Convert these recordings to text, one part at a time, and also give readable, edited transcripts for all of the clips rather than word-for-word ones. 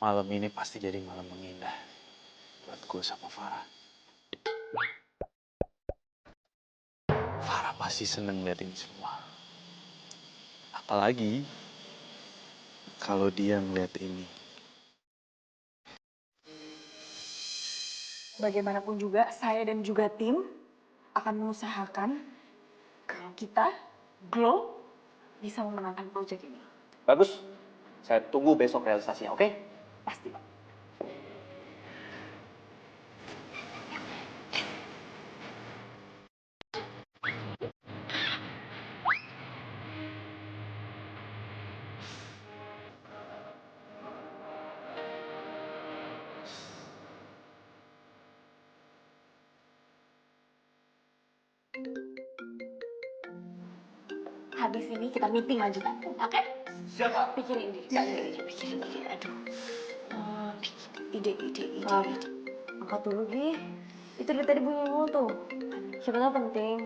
Malam ini pasti jadi malam mengindah buat gue sama Farah. Farah pasti seneng liat ini semua. Apalagi kalau dia ngeliat ini. Bagaimanapun juga, saya dan juga tim akan mengusahakan kalau kita, Glow, bisa memenangkan proyek ini. Bagus. Saya tunggu besok realisasinya, oke? Pasti, Pak. Habis ini kita meeting lanjut, oke? Siapa? Pikirin diri, pikirin. Aduh. Ide. Angkat dulu, Gi. Itu dari tadi bunyi mulu tuh. Siapa tahu penting.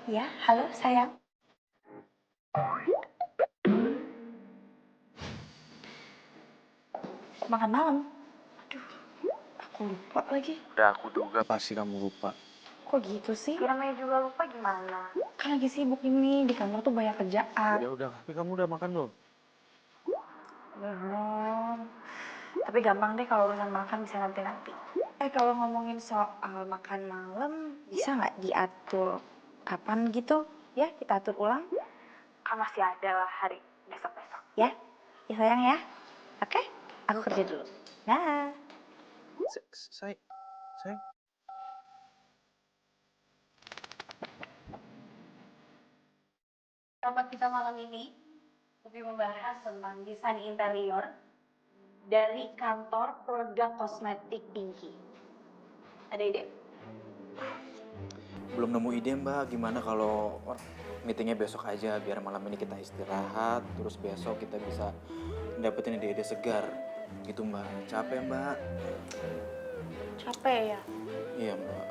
Ya, halo sayang. Makan malam. Aduh, aku lupa lagi. Udah aku duga pasti kamu lupa. Kok gitu sih? Ya namanya juga lupa gimana? Kan lagi sibuk ini, di kantor tuh banyak kerjaan. Ya udah, tapi kamu udah makan belum? Belum. Tapi gampang deh kalau urusan makan bisa nanti-nanti. Kalau ngomongin soal makan malam, bisa nggak diatur kapan gitu? Ya, kita atur ulang. Kan masih ada lah hari besok-besok. Ya? Ya sayang ya? Oke? Aku kerja dulu. Nah. Sayang. Rapat kita malam ini lebih membahas tentang desain interior dari kantor produk kosmetik Pinky. Ada ide? Belum nemu ide mbak, gimana kalau meetingnya besok aja biar malam ini kita istirahat, terus besok kita bisa dapetin ide-ide segar gitu mbak. Capek mbak. Capek ya? Iya mbak.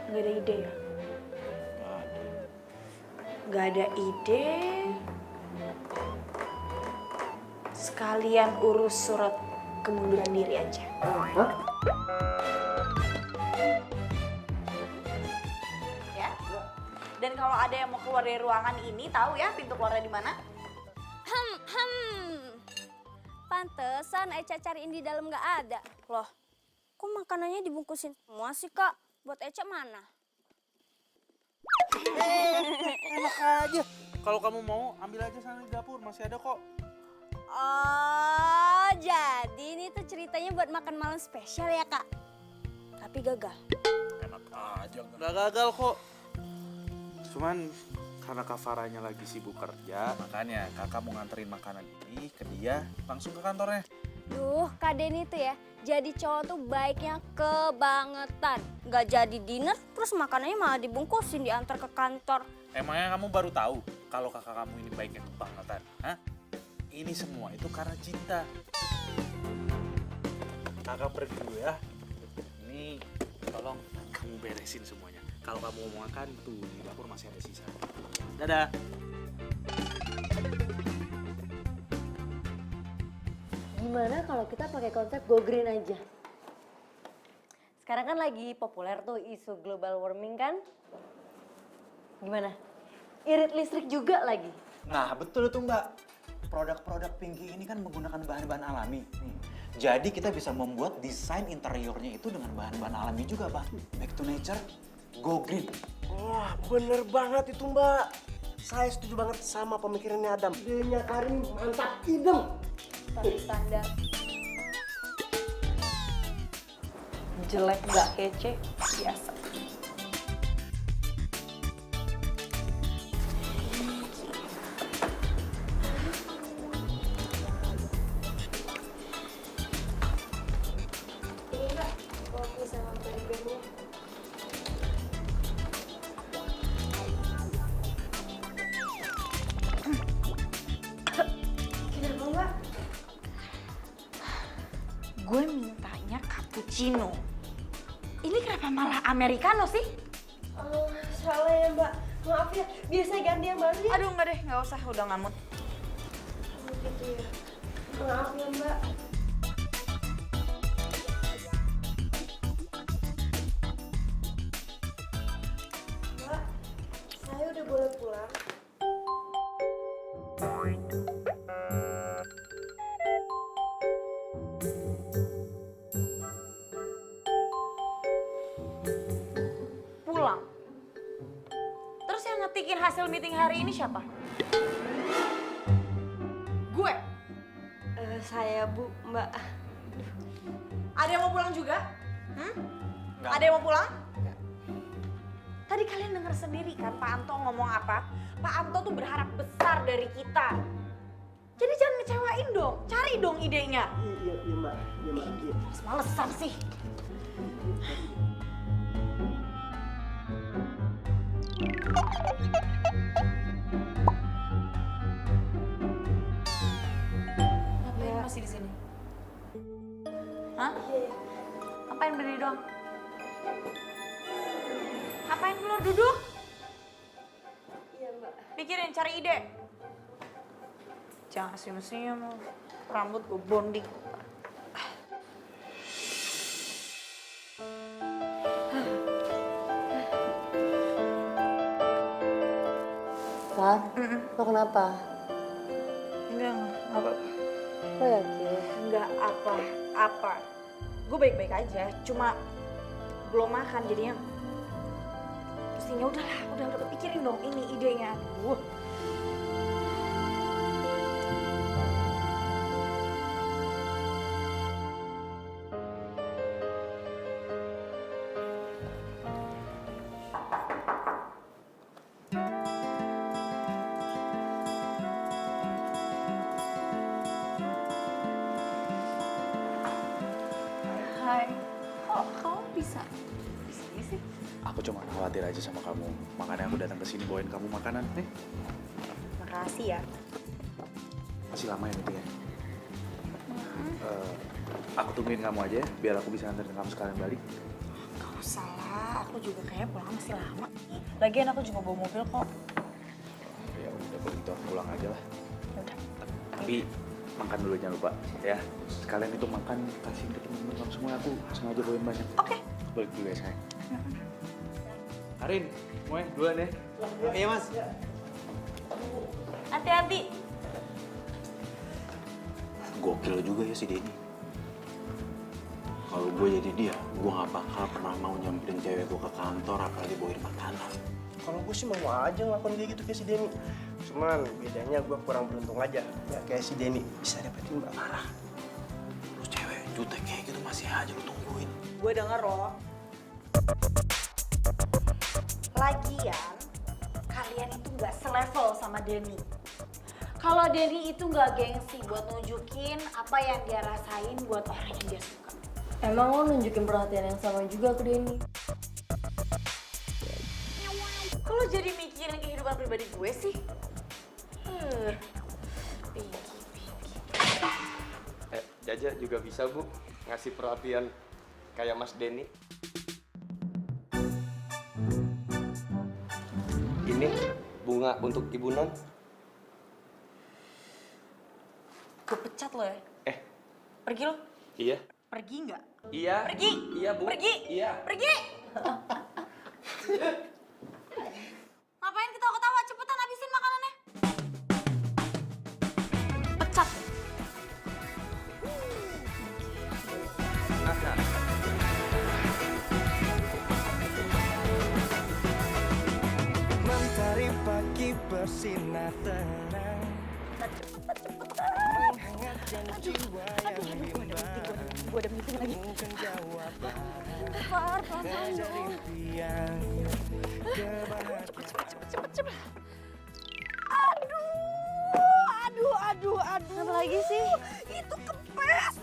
Nggak ada ide ya? Nggak ada. Nggak ada ide. Sekalian urus surat kemunduran diri aja. Ya. Dan kalau ada yang mau keluar dari ruangan ini, tahu ya pintu keluarnya di mana? Pantesan Eca cariin di dalam nggak ada. Loh, kok makanannya dibungkusin semua sih kak? Buat Eca mana? Enak aja. Kalau kamu mau, ambil aja sana di dapur, masih ada kok. Oh, jadi ini tuh ceritanya buat makan malam spesial ya kak? Tapi gagal. Enak aja. Nggak gagal kok. Cuman karena Kak Farahnya lagi sibuk kerja, makanya kakak mau nganterin makanan ini ke dia langsung ke kantornya. Duh, Kak Denny tuh ya, jadi cowok tuh baiknya kebangetan. Nggak jadi dinner, terus makanannya malah dibungkusin diantar ke kantor. Emangnya kamu baru tahu kalau kakak kamu ini baiknya kebangetan? Hah? Ini semua itu karena cinta. Kakak pergi dulu ya. Ini tolong kamu beresin semuanya. Kalau kamu mau makan, tuh di dapur masih ada sisa. Dadah. Gimana kalau kita pakai konsep go green aja? Sekarang kan lagi populer tuh isu global warming kan? Gimana? Irit listrik juga lagi. Nah betul tuh mbak. Produk-produk Pinky ini kan menggunakan bahan-bahan alami. Jadi kita bisa membuat desain interiornya itu dengan bahan-bahan alami juga pak. Back to nature, go green. Wah, bener banget itu mbak. Saya setuju banget sama pemikirannya Adam. Idenya Karim mantap, idem. Standar. Jelek nggak kece, biasa. Gue mintanya cappuccino. Ini kenapa malah americano sih? Salah ya mbak, maaf ya, biasa ganti yang baru ya. Aduh enggak deh, nggak usah, udah ngamut. gitu ya. Maaf ya Mbak. Mbak, saya udah boleh pulang. Pulang. Terus yang ngetikin hasil meeting hari ini siapa? Gue. Saya Bu, Mbak. Ada yang mau pulang juga? Ada yang mau pulang? Tadi kalian dengar sendiri kan Pak Anto ngomong apa? Pak Anto tuh berharap besar dari kita. Jadi jangan ngecewain dong, cari dong idenya. Iya Mbak, iya Mbak. Iya. Malesan sih. Ngapain masih di sini? Hah? Ngapain berdiri doang? Ngapain keluar duduk? Iya Mbak. Pikirin, cari ide. Jangan senyum-senyum, rambut gue bonding. Pak, lo kenapa? Enggak apa-apa. Lo yakin? Enggak apa-apa. Gue baik-baik aja, cuma belum makan jadinya. Pusingnya udah pikirin dong ini idenya. Aduh. Hai, kok kamu bisa di sini sih? Aku cuma khawatir aja sama kamu. Makanya aku datang ke sini bawain kamu makanan. Nih, Makasih ya. masih lama ya meetingnya? Aku tungguin kamu aja ya, biar aku bisa anterin kamu sekalian balik. Gak usah lah, aku juga kayaknya pulang masih lama. Lagian aku juga bawa mobil kok. Ya udah kalau gitu aku pulang aja lah. Yaudah. Tapi makan dulu jangan lupa ya. Sekalian itu makan kasihin ke temen-temen kamu semua. Aku sengaja bawain banyak. Oke. Balik dulu ya sayang. Arin, mulai duluan ya. Iya Mas. Hati-hati. Gokil juga ya si Denny. Kalau gue jadi dia, gue gak bakal pernah mau nyamperin cewek gue ke kantor apalagi bawain makanan. Kalau gue sih mau aja ngelakuin kayak gitu kayak si Denny. Cuman bedanya gue kurang beruntung aja. Ya kayak si Denny bisa dapetin Mbak Farah. Lu cewek jutek kayak gitu masih aja lu tungguin. Gue denger loh. Lagian, kalian itu gak selevel sama Denny. Kalau Denny itu gak gengsi buat nunjukin apa yang dia rasain buat orang yang dia suka. Emang lo nunjukin perhatian yang sama juga ke Denny? Kalau jadi mikirin kehidupan pribadi gue sih? Pinky. Jaja juga bisa Bu ngasih perhatian kayak Mas Denny. Ini bunga untuk Ibu Non. Gue pecat lo ya. Pergi lo. Iya. Pergi nggak? Iya. Pergi. Iya Bu. Pergi. Iya. Pergi. Ngapain ketawa-ketawa? Cepetan habisin makanannya. Pecat. Mentari pagi bersinar terang. Menghangatkan jiwa yang bimbang. Gue ada meeting lagi. Bukan jawaban Pelan-pelan dari impian kebahagiaan. Aduh. Apa lagi sih? Itu kempes.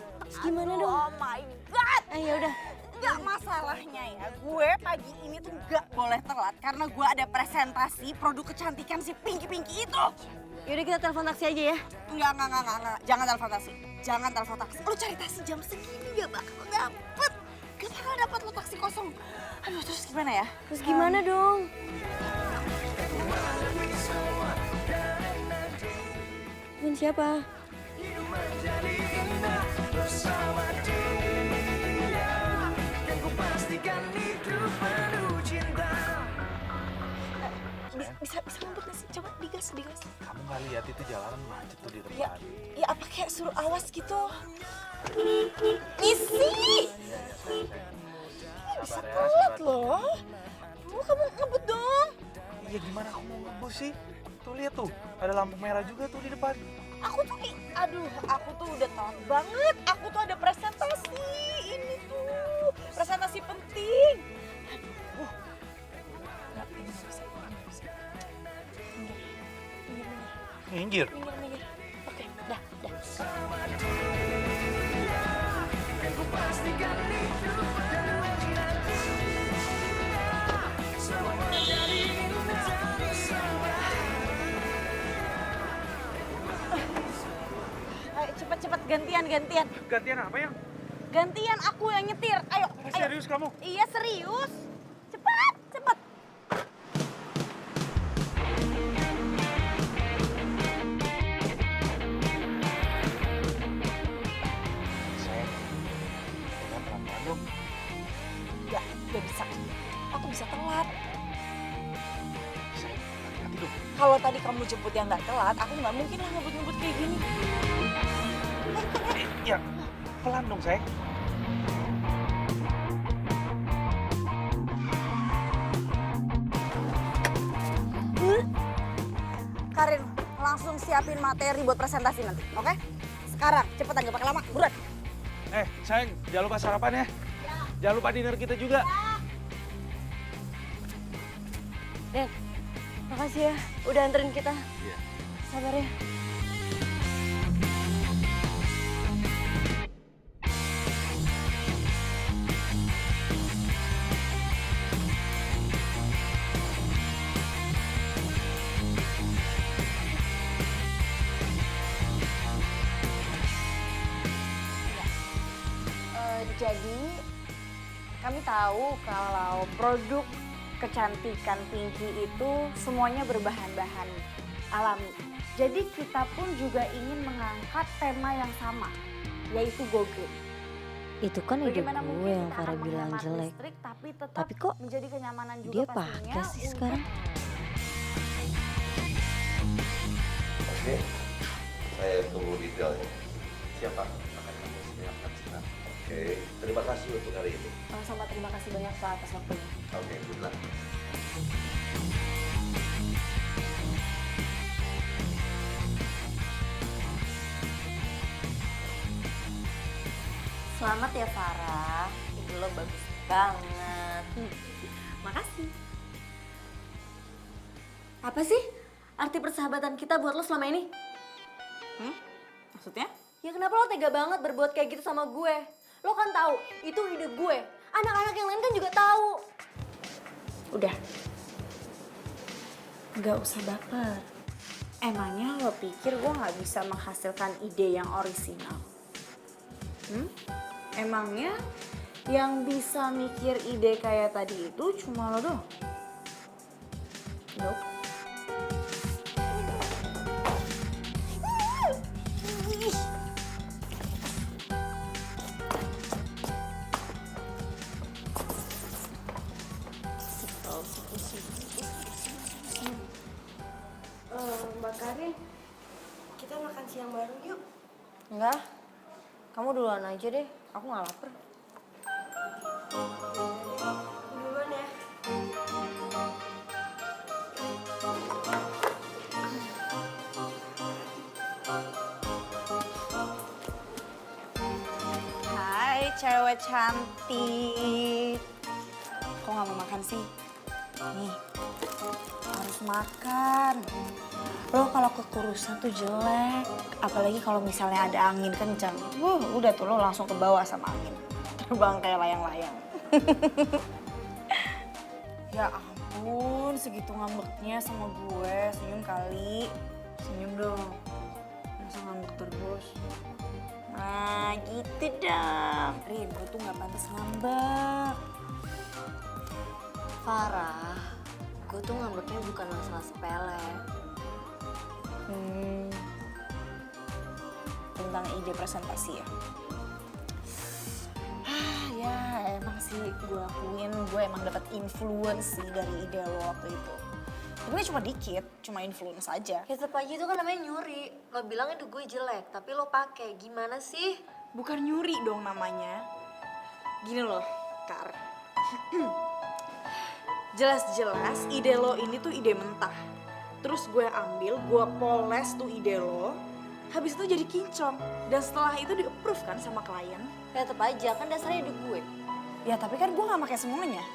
Gimana dong? Oh my god. Ya udah. Nggak masalahnya ya, gue pagi ini tuh nggak boleh telat karena gue ada presentasi produk kecantikan si Pinky itu. Yaudah kita telepon taksi aja ya. Enggak. Jangan telepon taksi. Jangan telepon taksi. Lu cari taksi jam segini gak bakal dapet. Gak bakal dapet lu taksi kosong. Aduh, terus gimana ya? Terus gimana dong? Temen siapa? Bisa ngebut nggak sih? Coba digas. Kamu nggak lihat itu jalanan macet tuh di Ya, depan. ya apa kayak suruh awas gitu? Misi! Sabar ya, Kuat sabar. loh. Kamu ngebut dong. Iya gimana aku mau ngebus sih? Tuh lihat tuh, ada lampu merah juga tuh di depan. Aku tuh udah telat banget. Aku tuh ada presentasi. Ini tuh, presentasi penting. Aduh. Nggak bisa. Minggir. Minggir. Oke, dah. Ayo cepet gantian. Gantian apa yang? Gantian aku yang nyetir. Ayo. Serius kamu? Iya serius. Cepet. Sayang, kita pelan-pelan dong. Gak bisa. Aku bisa telat. Sayang, hati-hati dong. Kalau tadi kamu jemput yang nggak telat, aku nggak mungkin lah ngebut kayak gini. Ya, pelan dong sayang. Karin, langsung siapin materi buat presentasi nanti, oke? Sekarang, cepetan gak pakai lama, buruan. Sayang, jangan lupa sarapan ya. Jangan lupa dinner kita juga. Den, makasih ya udah anterin kita. Iya. Sabar ya. Jadi kami tahu kalau produk kecantikan Pinky itu semuanya berbahan-bahan alami. Jadi kita pun juga ingin mengangkat tema yang sama, yaitu go green. Itu kan ide Bagaimana gue mungkin yang kita Farah akan bilang menghemat jelek. listrik, tapi tetap Tapi kok menjadi kenyamanan juga dia pastinya pakai sih untuk- sekarang? Oke, saya tunggu detailnya. Siapa? Akan kami siapkan sekarang. Oke, terima kasih untuk hari ini. Sama-sama, terima kasih banyak Pak atas waktunya. Oke, good luck. Selamat ya Farah, ide lo bagus banget. Makasih. Apa sih arti persahabatan kita buat lo selama ini? Maksudnya? Ya kenapa lo tega banget berbuat kayak gitu sama gue? Lo kan tahu itu ide gue. Anak-anak yang lain kan juga tahu. Udah. Gak usah baper. Emangnya lo pikir gue gak bisa menghasilkan ide yang orisinal? Emangnya yang bisa mikir ide kayak tadi itu cuma lo doang? Nope. Mbak Karin, kita makan siang bareng yuk. Enggak, kamu duluan aja deh. Aku nggak lapar. Duluan ya. Hai cewek cantik. Kok gak mau makan sih? Nih, harus makan. Lo kalau kekurusan tuh jelek. Apalagi kalau misalnya ada angin kencang. Udah tuh lo langsung ke bawah sama angin. Terbang kayak layang-layang. Ya ampun, segitu ngambeknya sama gue. Senyum kali. Senyum dong. Masa ngambek terus? Nah gitu dong. Rin, lo tuh gak pantas ngambek. Farah, gue tuh ngambeknya bukan masalah sepele. tentang ide presentasi ya. Ya emang sih gue akuin gue emang dapat influence sih dari ide lo waktu itu. Tapi cuma dikit, cuma influence aja. Ya tetep aja itu kan namanya nyuri. Lo bilang ide gue jelek, tapi lo pakai. Gimana sih? Bukan nyuri dong namanya. Gini loh, Kar. Jelas-jelas ide lo ini tuh ide mentah. Terus gue ambil, gue poles tuh ide lo. Habis itu jadi kinclong. Dan setelah itu di-approve kan sama klien. Ya tetep aja, kan dasarnya ide gue. Ya tapi kan gue gak pakai semuanya.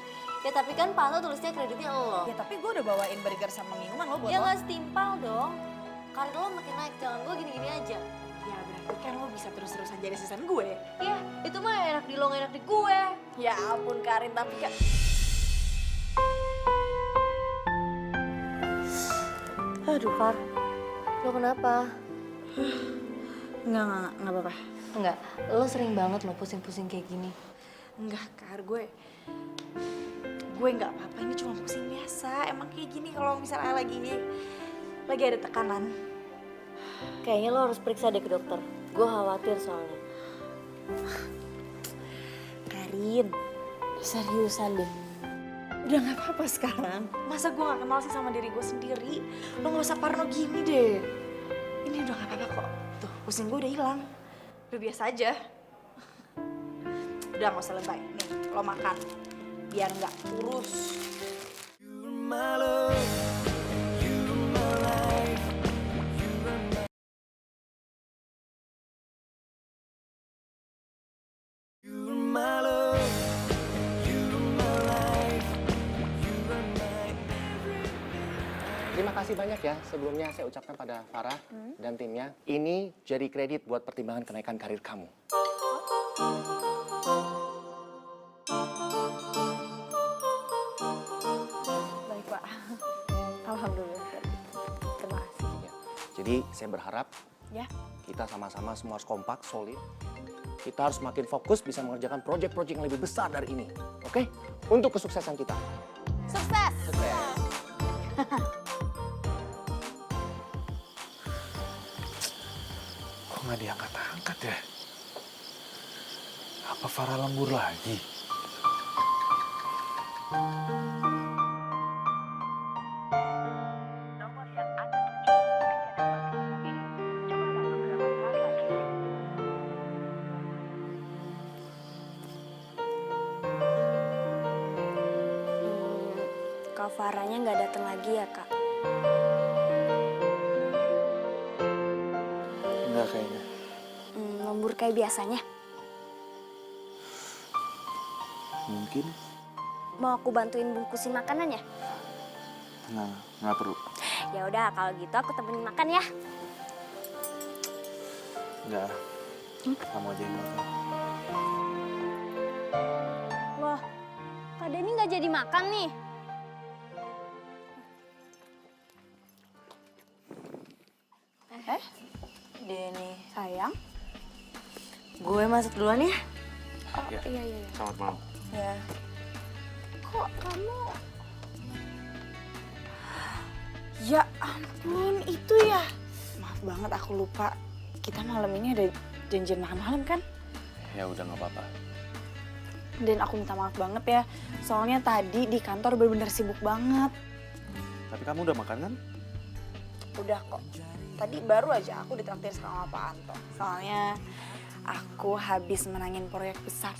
Ya tapi kan Pak lo tulisnya kreditnya lo. Ya tapi gue udah bawain burger sama minuman lo buat Ya lo. gak setimpal dong. Karir lo makin naik, jangan gue gini-gini aja. Ya berarti kan lo bisa terus-terusan jadi asisten gue. Ya, itu mah enak di lo, gak enak di gue. Ya ampun Karin, tapi kan... Aduh, Far. Lo kenapa? Enggak apa-apa. Enggak, lo sering banget lo pusing-pusing kayak gini. Enggak, Kar, gue nggak apa-apa, ini cuma pusing biasa. Emang kayak gini kalau misalnya lagi ada tekanan. Kayaknya lo harus periksa deh ke dokter. Gue khawatir soalnya. Karin, Seriusan deh. udah nggak apa-apa sekarang. Masa gue nggak kenal sih sama diri gue sendiri? Lo nggak usah parno gini deh. Ini udah nggak apa-apa kok. Tuh, pusing gue udah hilang. Udah biasa aja. Udah nggak usah lebay. Nih, lo makan. Biar nggak kurus. Terima kasih banyak ya sebelumnya saya ucapkan pada Farah dan timnya. Ini jadi kredit buat pertimbangan kenaikan karir kamu. Baik, Pak. Alhamdulillah. Terima kasih. Ya. Jadi saya berharap Ya. kita sama-sama semua harus kompak, solid. Kita harus makin fokus bisa mengerjakan proyek-proyek yang lebih besar dari ini. Oke? Untuk kesuksesan kita. Sukses! Sukses! Kok nggak diangkat-angkat ya? Apa Farah lembur lagi? Kak Farahnya nggak datang lagi ya, Kak? Enggak kayaknya. Lembur kayak biasanya. Mungkin. Mau aku bantuin bungkusin makanannya? Nggak perlu. Ya udah, kalau gitu aku temenin makan ya. Nggak. Kamu aja yang makan. Loh, Kak Denny nggak jadi makan nih. Denny, Sayang. gue masuk duluan ya. Oh, iya. Selamat malam. Ya. Kok kamu... Ya ampun, itu ya. Maaf banget aku lupa. Kita malam ini ada janjian makan malam kan? Ya udah nggak apa-apa. Dan aku minta maaf banget ya. Soalnya tadi di kantor bener-bener sibuk banget. Tapi kamu udah makan kan? Udah kok. Tadi baru aja aku ditraktir sama Pak Anto. Soalnya aku habis menangin proyek besar.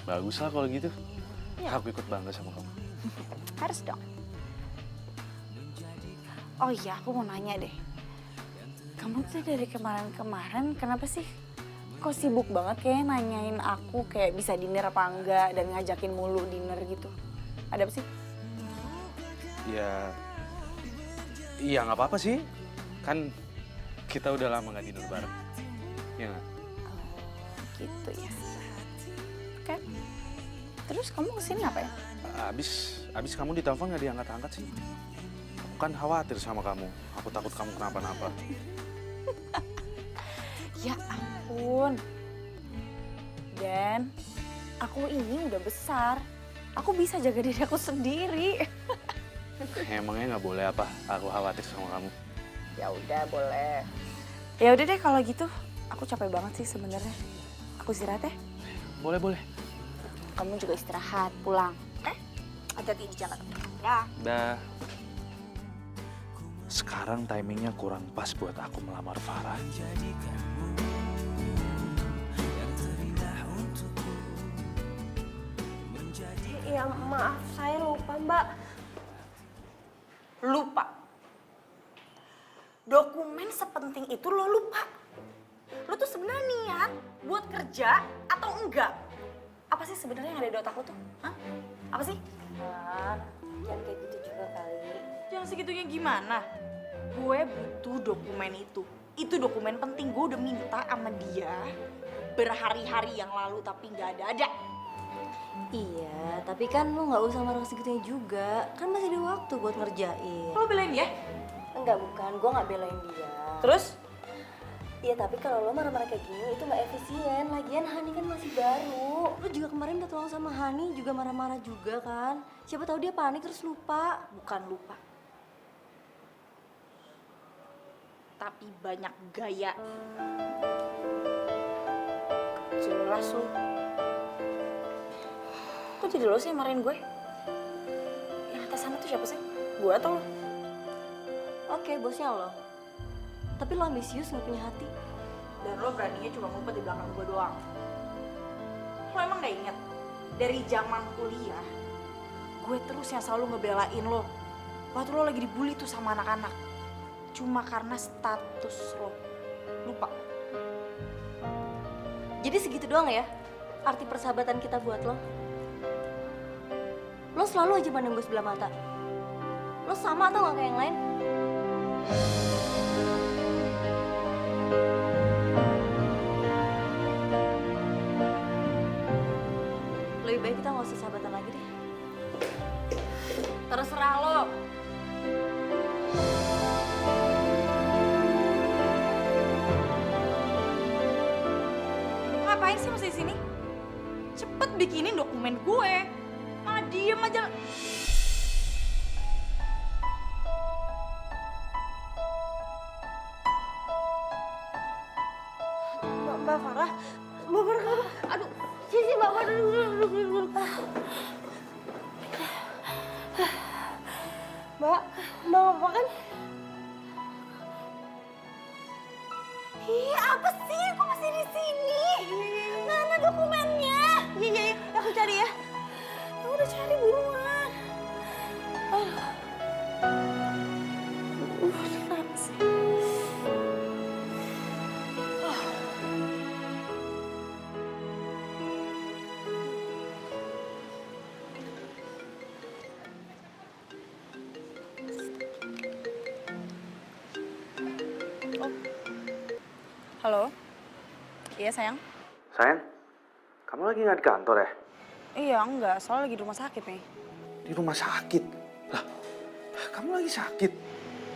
Bagus lah kalau gitu. Aku ikut bangga sama kamu. Harus dong. Oh iya, aku mau nanya deh. Kamu tuh dari kemarin-kemarin kenapa sih kok sibuk banget kayak nanyain aku kayak bisa dinner apa enggak dan ngajakin mulu dinner gitu. Ada apa sih? Iya nggak apa-apa sih. Kan kita udah lama nggak dinner bareng. Iya nggak? Gitu ya. Oke. Terus kamu kesini apa ya? Abis kamu ditelepon nggak diangkat-angkat sih. Aku kan khawatir sama kamu. Aku takut kamu kenapa-napa. Ya ampun. Dan aku ini udah besar. Aku bisa jaga diri aku sendiri. Emangnya nggak boleh apa? Aku khawatir sama kamu. Ya udah boleh. Ya udah deh kalau gitu. Aku capek banget sih sebenarnya. Aku istirahat ya. Boleh, boleh. Kamu juga istirahat, pulang. Oke? Hati-hati di jalan. Ya. Dah. Sekarang timingnya kurang pas buat aku melamar Farah. Ya maaf, saya lupa Mbak. Lupa. Dokumen sepenting itu lo lupa. Lo tuh sebenarnya niat buat kerja atau enggak? Apa sih sebenarnya yang ada di otak lo tuh? Hah? Apa sih? Jangan kayak gitu juga kali. Jangan segitunya gimana? Gue butuh dokumen itu. Itu dokumen penting. Gue udah minta sama dia berhari-hari yang lalu tapi nggak ada. Iya, tapi kan lu nggak usah marah segitunya juga. Kan masih ada waktu buat ngerjain. Lo belain dia? Enggak, bukan. Gue nggak belain dia. Terus? Iya, tapi kalau lo marah-marah kayak gini itu nggak efisien. Lagian Hani kan masih baru. Lo juga kemarin minta tolong sama Hani juga marah-marah juga kan. Siapa tahu dia panik terus lupa. Bukan lupa. Tapi banyak gaya. Jelas lo. Kok jadi lo sih yang marahin gue? Yang atas sana tuh siapa sih? Gue atau lo? Oke, bosnya lo. Tapi lo ambisius nggak punya hati. Dan lo beraninya cuma ngumpet di belakang gue doang. Lo emang gak inget? Dari zaman kuliah, gue terus yang selalu ngebelain lo. Waktu lo lagi dibully tuh sama anak-anak. Cuma karena status lo. Lupa. Jadi segitu doang ya arti persahabatan kita buat lo? Lo selalu aja pandang gue sebelah mata. Lo sama atau gak kayak yang lain? Lebih baik kita gak usah sahabatan lagi deh. Terserah lo. Ngapain sih masih di sini? Cepet bikinin dokumen gue. Malah diem aja. Mbak Farah, Mbak Farah, aduh, sini Mbak Farah, duduk. Mbak apa kan? Ih, apa sih? Kok masih di sini? Mana dokumennya? Iya, aku cari ya. Aku udah cari buruan. Kenapa sih? Halo? Iya sayang? Sayang, kamu lagi nggak di kantor ya? Iya enggak, soalnya lagi di rumah sakit nih. Di rumah sakit? Lah, kamu lagi sakit?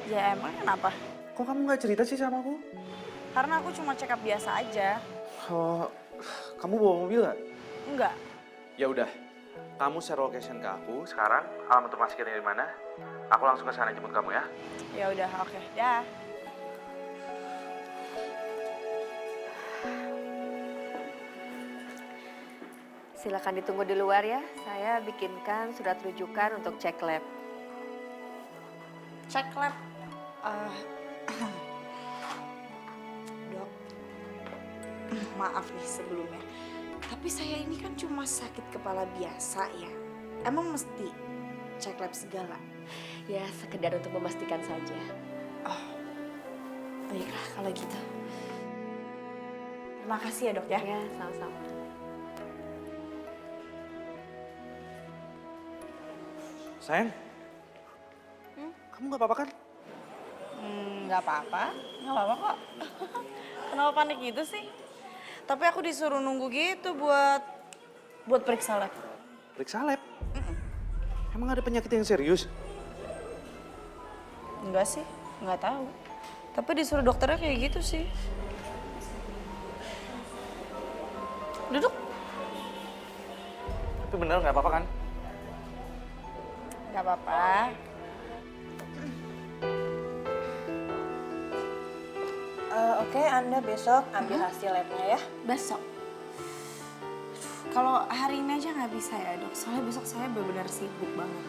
Ya emang kenapa? Kok kamu nggak cerita sih sama aku? Karena aku cuma check up biasa aja. Oh, kamu bawa mobil nggak? Enggak. Ya udah, kamu share location ke aku. Sekarang alamat rumah sakitnya di mana? Aku langsung ke sana jemput kamu ya. Ya udah, oke. Dah. Silakan ditunggu di luar ya. Saya bikinkan surat rujukan untuk cek lab. Cek lab. Dok, maaf nih sebelumnya. Tapi saya ini kan cuma sakit kepala biasa ya. Emang mesti cek lab segala? Ya, sekedar untuk memastikan saja. Oh, baiklah kalau gitu. Terima kasih ya dok ya. Ya, sama-sama. Sayang, kamu nggak apa-apa kan? Nggak apa-apa, nggak apa-apa kok. Kenapa panik gitu sih? Tapi aku disuruh nunggu gitu buat periksa lab. Periksa lab? Emang ada penyakit yang serius? Enggak sih, nggak tahu. Tapi disuruh dokternya kayak gitu sih. Duduk. Tapi bener nggak apa-apa kan? Nggak apa-apa. Oke, Anda besok ambil hasil labnya ya. Besok. Kalau hari ini aja nggak bisa ya dok, soalnya besok saya benar-benar sibuk banget.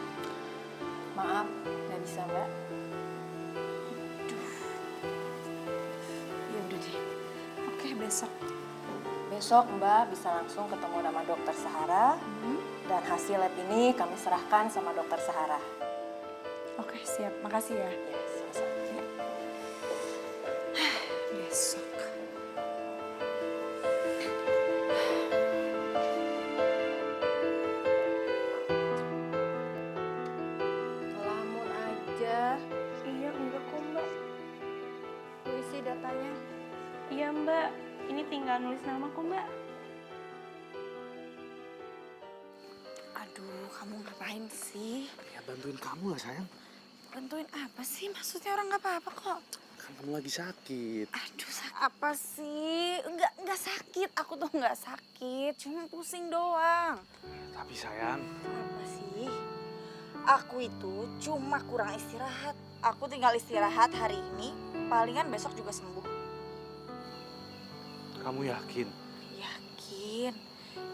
Maaf, nggak bisa Mbak. Ya udah deh. Oke, besok. Besok Mbak bisa langsung ketemu sama dokter Sahara. Dan hasil lab ini kami serahkan sama dokter Sahara. Oke, siap. Makasih ya. Ya, sama-sama. Besok. Ngelamun aja. Iya, enggak kok Mbak. Isi datanya. Iya Mbak, ini tinggal nulis nama kok Mbak. Aduh, kamu ngapain sih? Ya bantuin kamu lah sayang. Bantuin apa sih? Maksudnya orang nggak apa-apa kok. Kan kamu lagi sakit. Aduh, apa sih? Enggak sakit. Aku tuh nggak sakit. Cuma pusing doang. Tapi sayang, Apa sih? Aku itu cuma kurang istirahat. Aku tinggal istirahat hari ini. Palingan besok juga sembuh. kamu yakin? Yakin.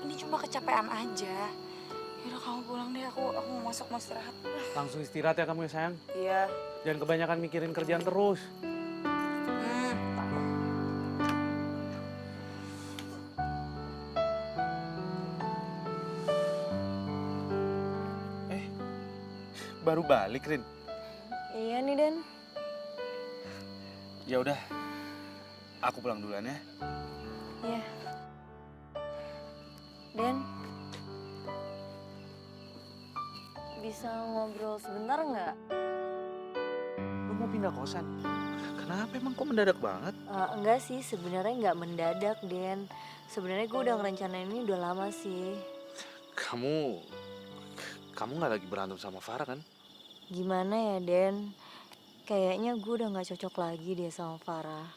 Ini cuma kecapean aja. Yaudah kamu pulang deh. Aku mau masuk, mau istirahat. Langsung istirahat ya kamu ya sayang. Iya. Jangan kebanyakan mikirin kerjaan terus. Baru balik, Rin. Iya nih, Den. Ya udah, aku pulang duluan ya. Iya. Den. Bisa ngobrol sebentar nggak? Lu mau pindah kosan? Kenapa emang kok mendadak banget? Enggak sih, sebenarnya nggak mendadak, Den. Sebenarnya gue udah ngerencanain ini udah lama sih. Kamu nggak lagi berantem sama Farah kan? Gimana ya, Den? Kayaknya gue udah nggak cocok lagi deh sama Farah.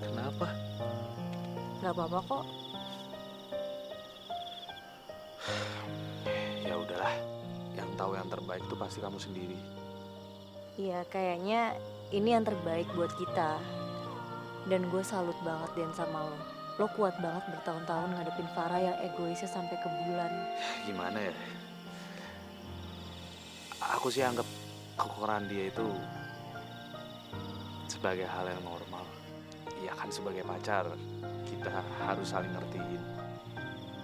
Kenapa? Gak apa-apa kok. Ya udahlah, yang tahu yang terbaik itu pasti kamu sendiri. Iya, kayaknya ini yang terbaik buat kita. Dan gue salut banget, Den, sama lo. Lo kuat banget bertahun-tahun ngadepin Farah yang egoisnya sampai ke bulan. Gimana ya? Aku sih anggap kekurangan dia itu sebagai hal yang normal. Iya kan, sebagai pacar kita harus saling ngertiin.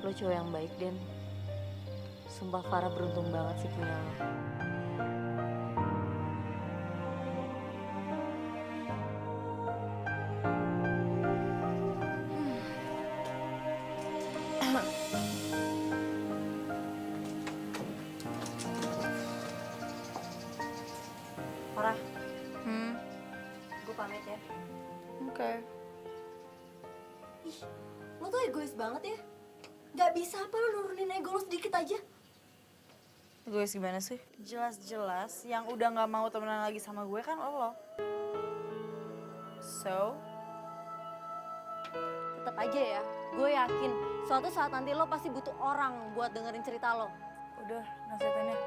Lo cowok yang baik, Den. Sumpah Farah beruntung banget sih punya lo. Farah, gue pamit ya. Oke. Ih, lo tuh egois banget ya. Gak bisa apa lo nurunin ego lo sedikit aja. Egois gimana sih? Jelas-jelas yang udah nggak mau temenan lagi sama gue kan lo. So, Tetap aja ya, gue yakin suatu saat nanti lo pasti butuh orang buat dengerin cerita lo. udah nasihatinnya.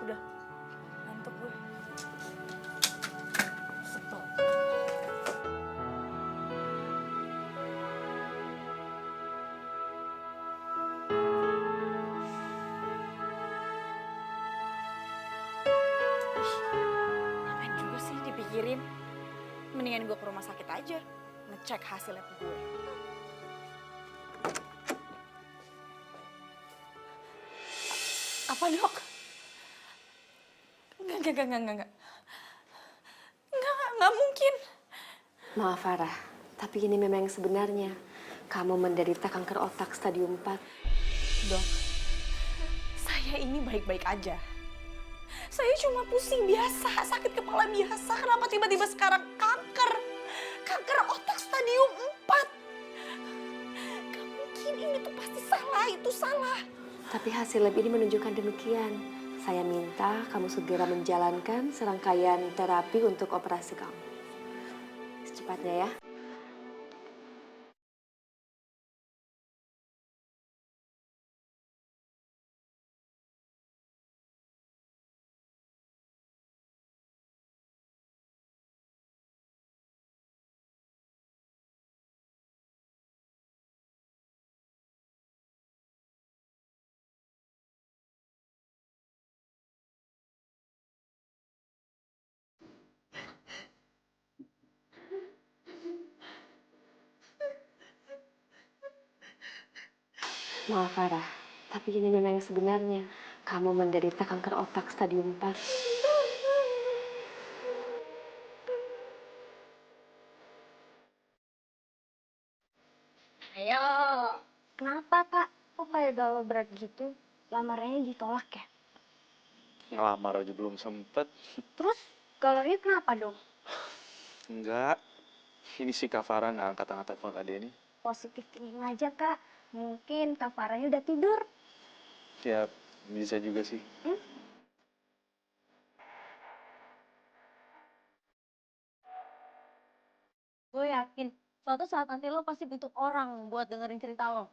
Udah, ngantuk gue. Stop. Ngapain juga sih dipikirin? Mendingan gue ke rumah sakit aja, ngecek hasil lab gue. Apa dok? Enggak. Enggak mungkin. Maaf Farah, tapi ini memang yang sebenarnya. Kamu menderita kanker otak stadium 4. Dok, saya ini baik-baik aja. Saya cuma pusing biasa, sakit kepala biasa. Kenapa tiba-tiba sekarang kanker? Kanker otak stadium 4. Gak mungkin, ini tuh pasti salah, itu salah. Tapi hasil lab ini menunjukkan demikian. Saya minta kamu segera menjalankan serangkaian terapi untuk operasi kamu. Secepatnya ya. Maaf Farah, tapi ini memang yang sebenarnya. Kamu menderita kanker otak stadium 4. Ayo. Kenapa, Kak? Kok kayak galau berat gitu? Lamarannya ditolak ya? Ngelamar aja belum sempet. Terus galaunya kenapa dong? Enggak. Ini si Kak Farah nggak angkat-angkat telepon Kak Denny. Positif thinking aja, Kak. Mungkin Kak Farahnya udah tidur. Ya, bisa juga sih. Gue yakin suatu saat nanti lo pasti butuh orang buat dengerin cerita lo.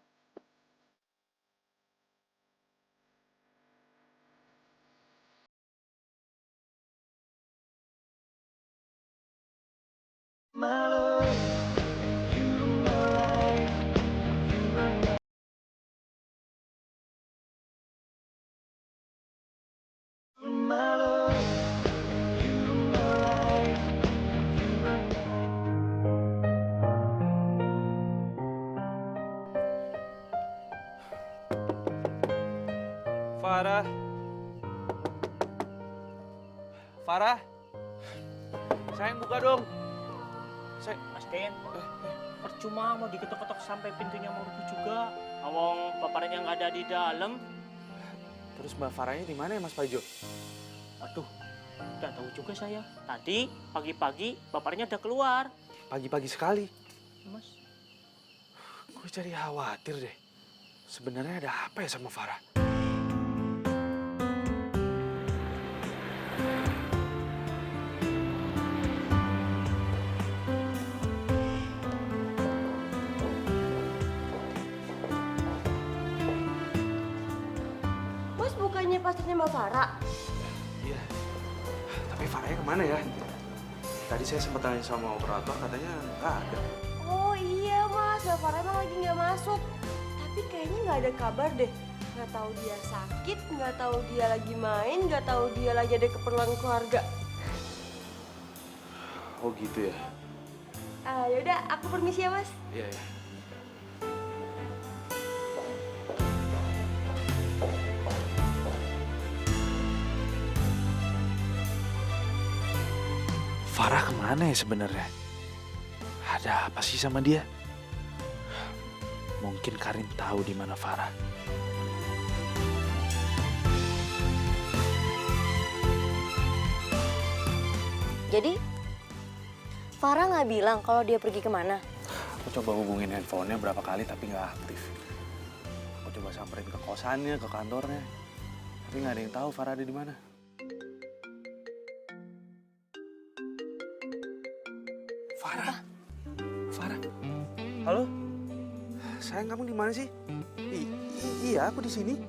Farah. Farah. Sayang buka dong. Mas Den, percuma mau diketok-ketok sampai pintunya mau rubuh juga. Awong bapaknya nggak ada di dalam. Terus Mbak Farahnya di mana ya Mas Pajo? Aduh, nggak tahu juga saya. Tadi pagi-pagi bapaknya udah keluar. Pagi-pagi sekali. Mas, Gue jadi khawatir deh. Sebenarnya ada apa ya sama Farah? Bos bukannya pacarnya Mbak Farah? Iya. Tapi Farahnya kemana ya? Tadi saya sempat tanya sama operator, katanya nggak ada. Oh iya mas, Mbak Farah emang lagi nggak masuk. Tapi kayaknya nggak ada kabar deh. Nggak tahu dia sakit, nggak tahu dia lagi main, nggak tahu dia lagi ada keperluan keluarga. Oh gitu ya? Yaudah, aku permisi ya mas. Iya, iya. Farah kemana ya sebenarnya? Ada apa sih sama dia? Mungkin Karin tahu di mana Farah. Jadi, Farah nggak bilang kalau dia pergi kemana? Aku coba hubungin handphonenya berapa kali tapi nggak aktif. Aku coba samperin ke kosannya, ke kantornya. Tapi nggak ada yang tahu Farah ada di mana. Farah? Farah? Halo? Sayang, kamu di mana sih? Iya, aku di sini.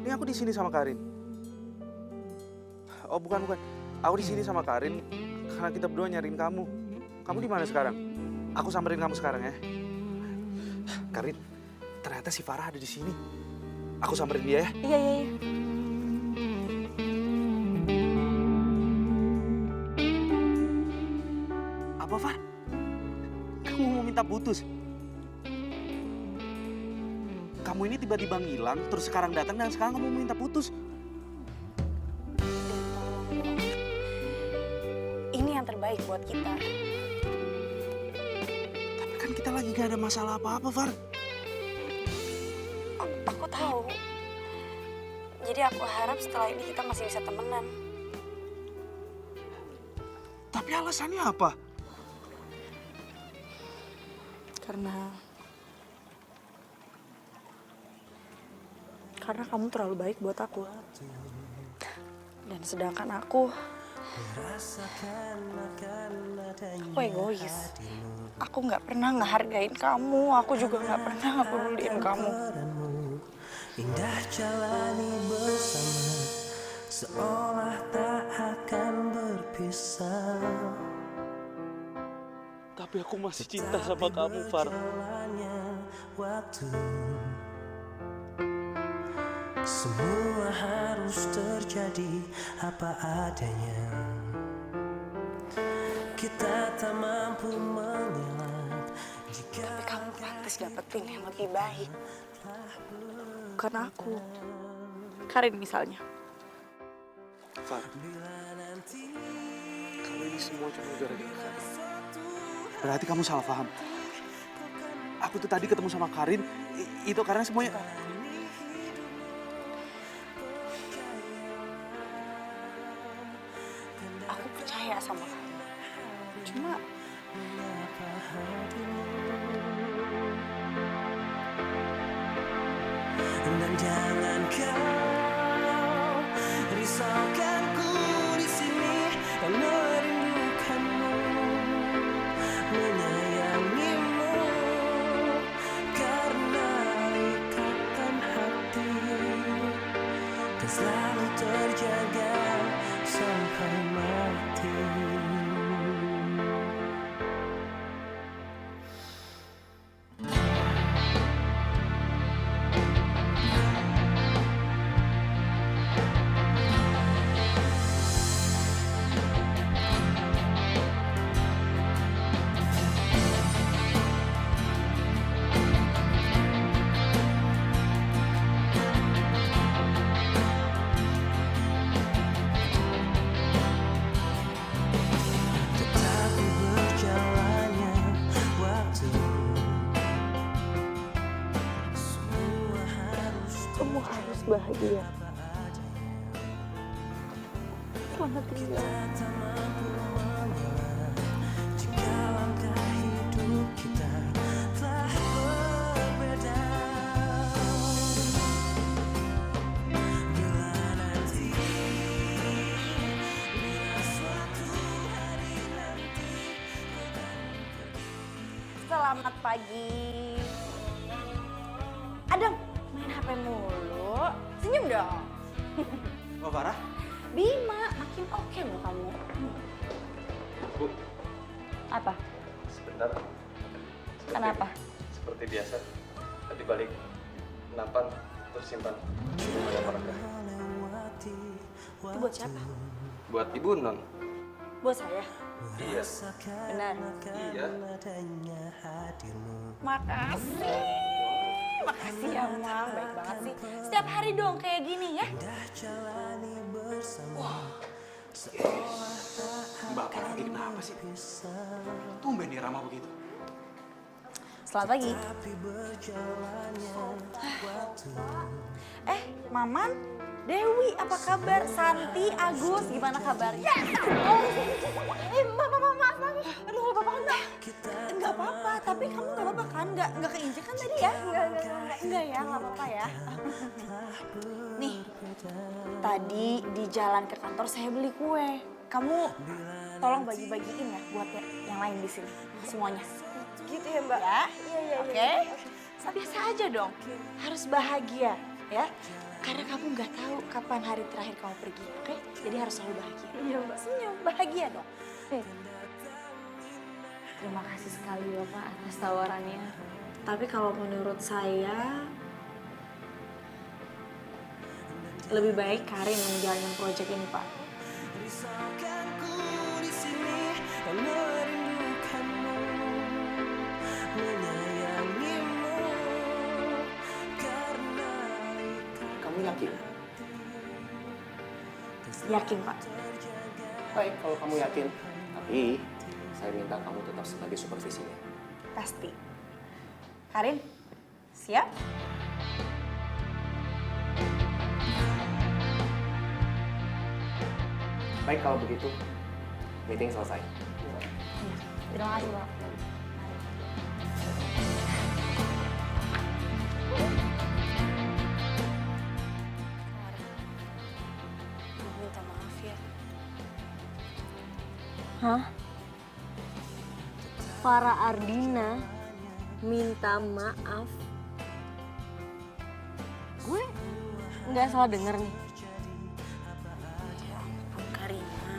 Ini aku di sini sama Karin. Oh, bukan. Aku di sini sama Karin karena kita berdua nyariin kamu. Kamu di mana sekarang? Aku samperin kamu sekarang ya. Karin, ternyata si Farah ada di sini. Aku samperin dia ya. Iya. Apa, Far? Kamu mau minta putus? Kamu ini tiba-tiba ngilang, terus sekarang datang dan sekarang kamu mau minta putus. Ini yang terbaik buat kita. Tapi kan kita lagi gak ada masalah apa-apa, Far. Aku tahu. Jadi aku harap setelah ini kita masih bisa temenan. Tapi alasannya apa? Karena kamu terlalu baik buat aku. Dan sedangkan aku egois. Aku nggak pernah ngehargain kamu. Aku juga nggak pernah ngepeduliin kamu. Indah jalani bersama, seolah tak akan berpisah. Tapi aku masih cinta sama kamu, Far. Waktu semua harus terjadi apa adanya. Kita tak mampu mengelak jika tapi kamu pantas dapetin yang lebih baik. bukan aku. Karin misalnya. Far, kalau ini semua cuma gara-gara Karin, berarti kamu salah paham. Aku tuh tadi ketemu sama Karin, itu karena semuanya... Aku percaya sama kamu. Cuma Dan jangan kau risaukan ku di sini dan merindukanmu, menyayangimu karena ikatan hati dan selalu terjaga sampai mati. Tetapi berjalannya waktu, semua harus Kamu harus bahagia. Selamat tinggal. jika langkah hidup kita telah berbeda. Bila nanti, bila suatu hari nanti selamat pagi. Adam, main HP mulu. Senyum dong. Oh, Farah? Bima, makin oke loh kamu. Bu, Apa? sebentar. Kenapa? Seperti biasa. Tadi balik nampan terus simpan di rumahnya mereka. Itu buat siapa? Buat Ibu Non. Buat saya. Iya. Benar. Iya. Makasih. Makasih ya, Mang. Baik banget sih. Setiap hari dong kayak gini ya. Mbak lagi kenapa sih? Tumben dia ramah begitu. Selamat pagi. Maman, Dewi, apa kabar? Santi, Agus, gimana kabarnya? Maaf. Aduh, gak apa-apa kan? Enggak apa-apa, tapi kamu gak apa-apa kan? Enggak keinjek kan tadi ya? Enggak ya, gak apa-apa ya. Nih, tadi di jalan ke kantor saya beli kue. Kamu tolong bagi-bagiin ya buat yang lain di sini, semuanya. Gitu ya, Mbak? Ya? Iya. Oke? Biasa aja dong, harus bahagia ya. Karena kamu nggak tahu kapan hari terakhir kamu pergi, oke? Jadi harus selalu bahagia. Iya, Mbak. Senyum, bahagia dong. Terima kasih sekali Bapak atas tawarannya. Tapi kalau menurut saya, lebih baik Karin yang menjalankan proyek ini, Pak. risaukan ku di sini dan merindukanmu, menyayangimu karena Kamu yakin? Yakin, Pak. Baik, kalau kamu yakin. Tapi saya minta kamu tetap sebagai supervisinya. Pasti. Karin, siap? Baik, kalau begitu, meeting selesai. Terima kasih, Pak. Minta maaf ya. Hah? Farah Ardina minta maaf. Gue nggak salah denger nih. Ya ampun, Karina.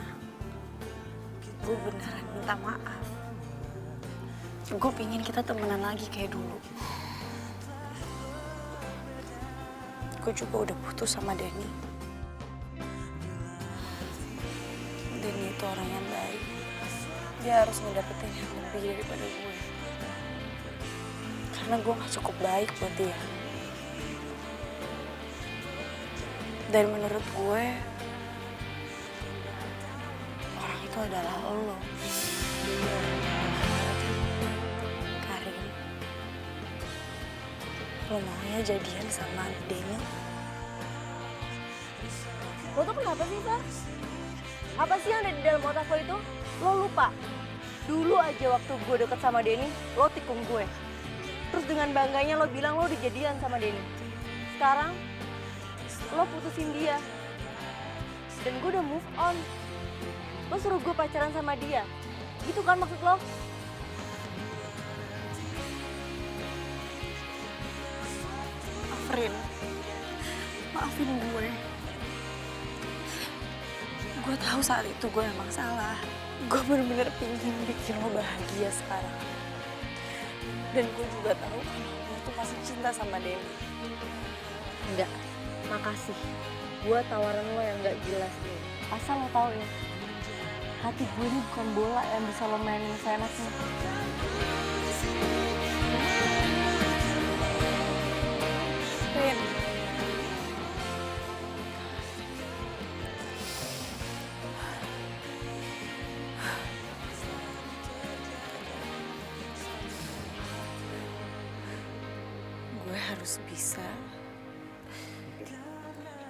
Gue beneran minta maaf. Gue pingin kita temenan lagi kayak dulu. Gue juga udah putus sama Denny. Denny itu orang yang baik. Dia harus ngedapetin yang lebih daripada gue. Karena gue gak cukup baik buat dia. Dan menurut gue, orang itu adalah lo. Karin, lo maunya jadian sama Denny? Lo tuh kenapa sih, Far? Apa sih yang ada di dalam otak lo itu? Lo lupa? Dulu aja waktu gue deket sama Denny, lo tikung gue. Terus dengan bangganya lo bilang lo dijadian sama Denny. Sekarang, lo putusin dia. Dan gue udah move on. Lo suruh gue pacaran sama dia. Gitu kan maksud lo? Afrin, maafin gue. Gue tahu saat itu gue emang salah. Gue bener-bener pingin bikin lo bahagia sekarang. Dan gue juga tahu kalau lo tuh masih cinta sama Denny. Enggak, makasih. Gue tawaran lo yang gak jelas nih. Asal lo tau ya, hati gue ini bukan bola yang bisa lo mainin seenaknya. Rin, gue harus bisa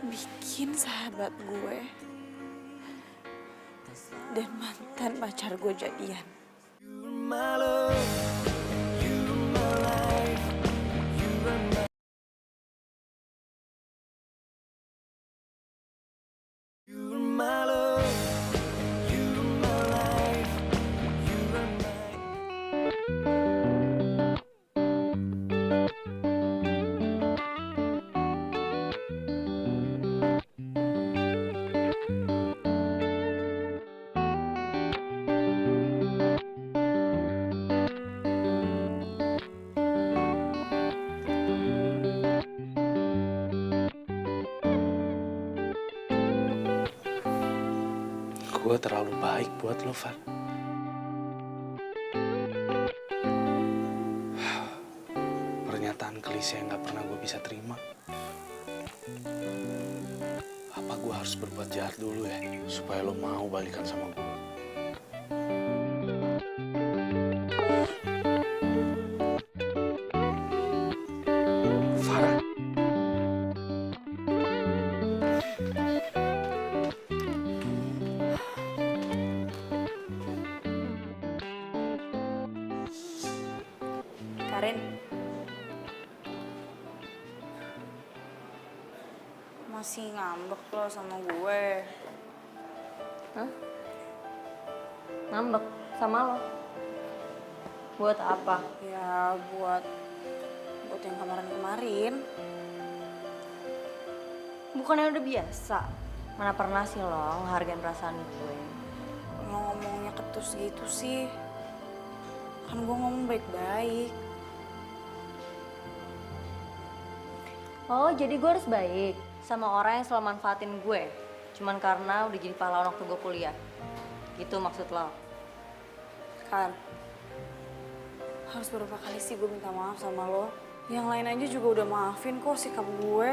bikin sahabat gue dan mantan pacar gue jadian. My love, you're my life, you're my You're my love, you're my life, you're my Gue terlalu baik buat lo, Far. Pernyataan klise yang gak pernah gue bisa terima. Apa gue harus berbuat jahat dulu ya, supaya lo mau balikan sama gue? Farah. Karin, masih ngambek lo sama gue. Hah? Ngambek sama lo? Buat apa? Ya buat yang kemarin-kemarin. Bukannya udah biasa? Mana pernah sih lo ngehargain perasaan gue? Lo ngomongnya ketus gitu sih. Kan gue ngomong baik-baik. Oh, jadi gue harus baik sama orang yang selalu manfaatin gue. Cuman karena udah jadi pahlawan waktu gue kuliah. Gitu maksud lo? Kan, harus berapa kali sih gue minta maaf sama lo? Yang lain aja juga udah maafin kok sikap gue.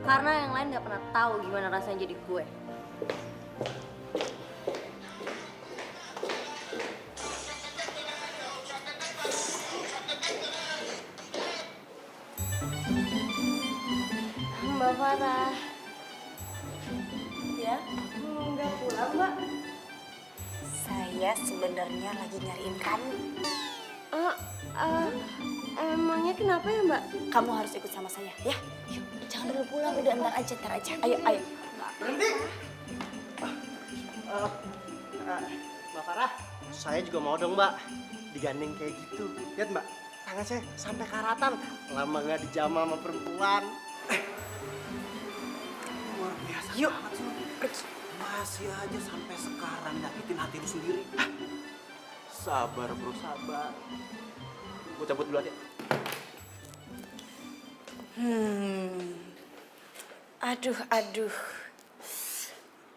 Karena yang lain gak pernah tahu gimana rasanya jadi gue. Mbak Farah. Ya? Nggak pulang, Mbak? Saya sebenarnya lagi nyariin kamu. Emangnya kenapa ya, Mbak? Kamu harus ikut sama saya, ya? Yuk, jangan dulu pulang, udah ntar aja. Ayo, ayo. Berhenti! Mbak Farah, saya juga mau dong Mbak, digandeng kayak gitu. Lihat Mbak, tangan saya sampai karatan, lama nggak dijamah sama perempuan. Luar biasa Yuk. banget sih. Masih aja sampai sekarang nyakitin hati lu sendiri. Sabar bro, sabar. Gue cabut dulu aja. Aduh.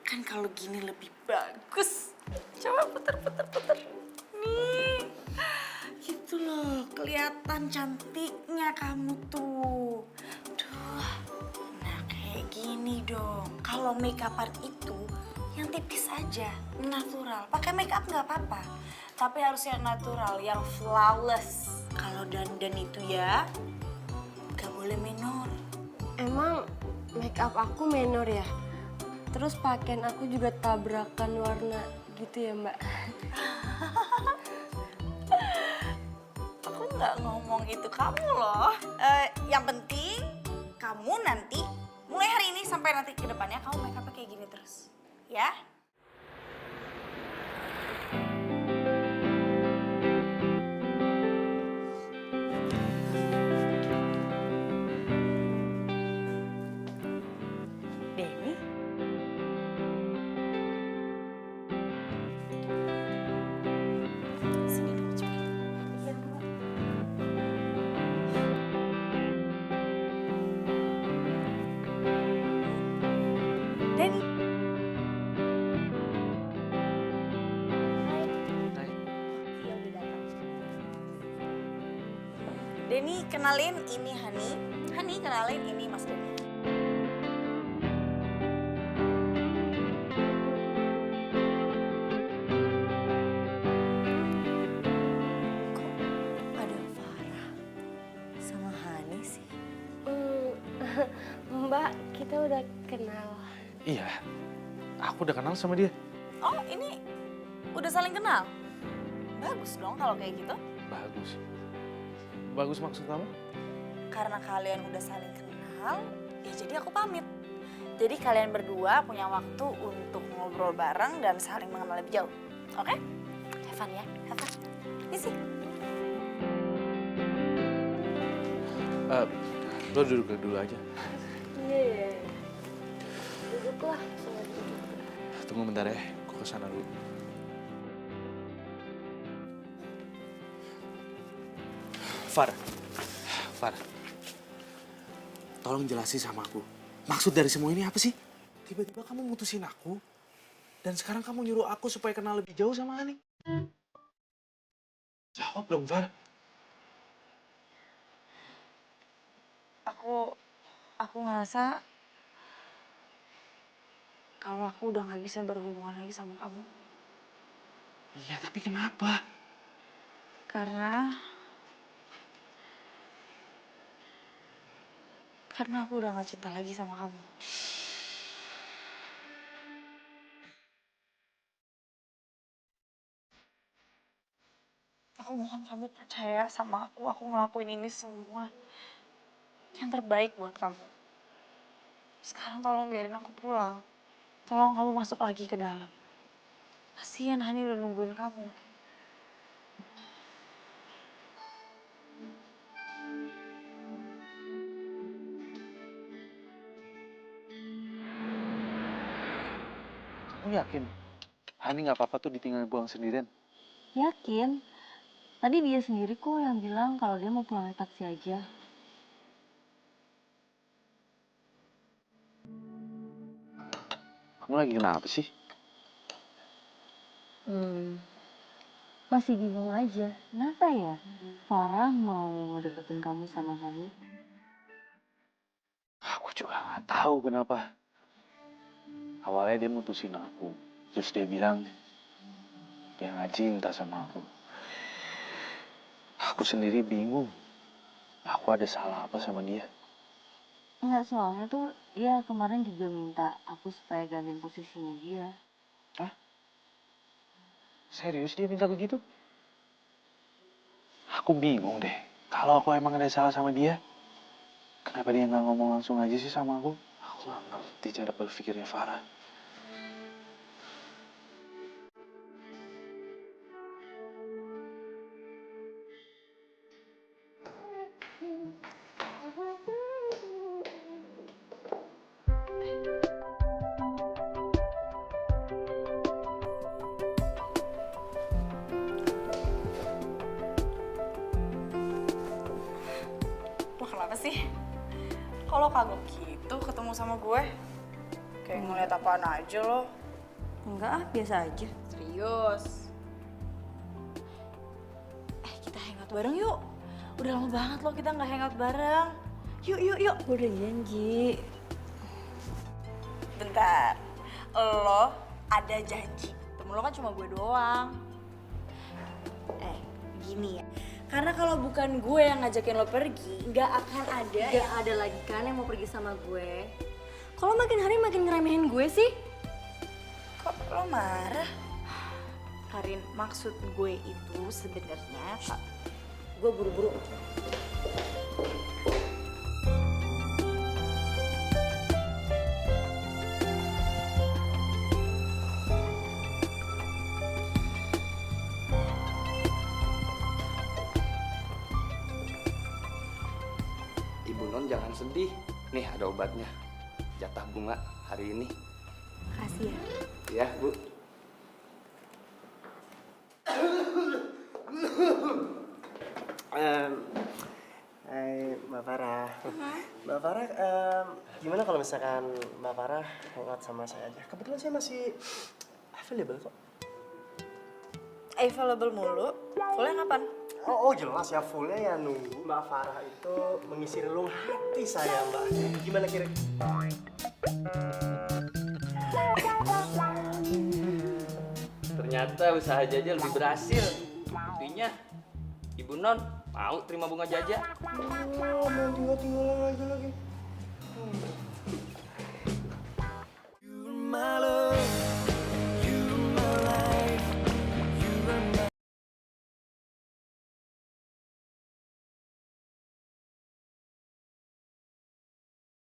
Kan kalau gini lebih bagus. Coba puter. Nih. Gitu loh, kelihatan cantiknya kamu tuh. Duh, nah kayak gini dong. Kalau make upan itu yang tipis aja, natural. Pakai make up nggak apa-apa, tapi harus yang natural, yang flawless. Kalau dandan itu ya, nggak boleh minor. Emang make up aku menor ya? Terus pakaian aku juga tabrakan warna gitu ya, Mbak? Aku nggak ngomong itu kamu loh. Yang penting kamu nanti mulai hari ini sampai nanti ke depannya kamu make up kayak gini terus, ya? Denny? Sini dulu coba. Iya, Mbak. Denny. Iya, udah datang. Denny, kenalin ini Hani. Hani, kenalin ini Mas Denny. Ada Farah sama Hani sih. Mbak, kita udah kenal. Iya, aku udah kenal sama dia. Oh, ini udah saling kenal? Bagus dong kalau kayak gitu. Bagus. Bagus maksud kamu? Karena kalian udah saling kenal, ya jadi aku pamit. Jadi kalian berdua punya waktu untuk ngobrol bareng dan saling mengenal lebih jauh. Oke? Have fun ya, have fun. Isi. Lo duduk dulu aja. Iya. Duduklah. Tunggu bentar ya, aku kesana dulu. Farah, tolong jelasin sama aku. Maksud dari semua ini apa sih? Tiba-tiba kamu mutusin aku, dan sekarang kamu nyuruh aku supaya kenal lebih jauh sama Ani. Jawab dong, Farah. Aku ngerasa kalau aku udah gak bisa berhubungan lagi sama kamu. Iya, tapi kenapa? Karena aku udah gak cinta lagi sama kamu. Aku mohon kamu percaya sama aku ngelakuin ini semua yang terbaik buat kamu. Sekarang tolong biarin aku pulang. Tolong kamu masuk lagi ke dalam. Kasian Hani udah nungguin kamu. Kamu yakin? Hani nggak apa-apa tuh ditinggal buang sendirian? Yakin? Tadi dia sendiri kok yang bilang kalau dia mau pulang naik taksi aja. Kamu lagi kenapa sih? Masih bingung aja. Kenapa ya? Farah mau deketin kamu sama Hani? Aku juga nggak tahu kenapa. Awalnya dia mutusin aku, terus dia bilang dia nggak cinta sama aku. Aku sendiri bingung. Aku ada salah apa sama dia? Enggak, soalnya tuh dia kemarin juga minta aku supaya gantiin posisinya dia. Hah? Serius dia minta begitu? Aku bingung deh. Kalau aku emang ada salah sama dia, kenapa dia nggak ngomong langsung aja sih sama aku? Aku nggak ngerti cara berpikirnya Farah. Lo kenapa sih? Kalau kagok gitu ketemu sama gue? Kayak ngeliat apaan aja lo. Enggak ah, biasa aja. Serius. Kita hangout hangout bareng yuk. Udah lama banget loh kita nggak hangout bareng. Yuk, yuk, yuk. Gue udah janji. Bentar, lo ada janji. Temen lo kan cuma gue doang. Gini ya, karena kalau bukan gue yang ngajakin lo pergi, nggak akan ada. Gak ada lagi kan yang mau pergi sama gue. Kalau makin hari makin ngeremehin gue sih. Kok lo marah? Karin, maksud gue itu sebenarnya gue buru-buru. Ibu Non jangan sedih. Nih ada obatnya. Jatah bunga hari ini. Makasih ya. Ya, Bu. Hai Mbak Farah. Mbak Farah, gimana kalau misalkan Mbak Farah hangout sama saya aja? Kebetulan saya masih available kok. Available mulu? Fullnya kapan? Oh jelas ya, fullnya ya nunggu Mbak Farah itu mengisi relung hati saya, Mbak. Gimana kira-kira? Ternyata usaha Jaja lebih berhasil. Buktinya Ibu Non mau terima bunga Jaja. Oh, main tinggal-tinggalan aja lagi. You're my love, you're my life, you're my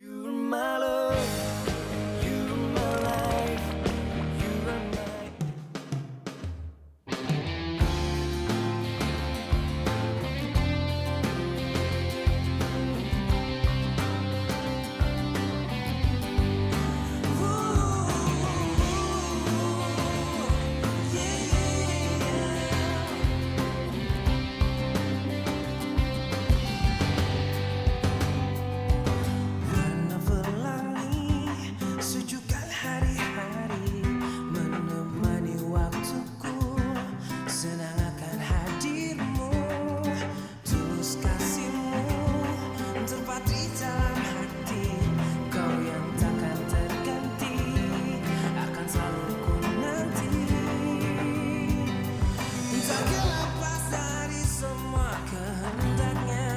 You're my love, you're my life, you're my Warna pelangi sejukkan hari-hari menemani waktuku, senang akan hadirmu, tulus kasihmu tepat di dalam hati, kau yang takkan terganti, akan selalu ku nanti, takkan lepas dari semua kehendaknya.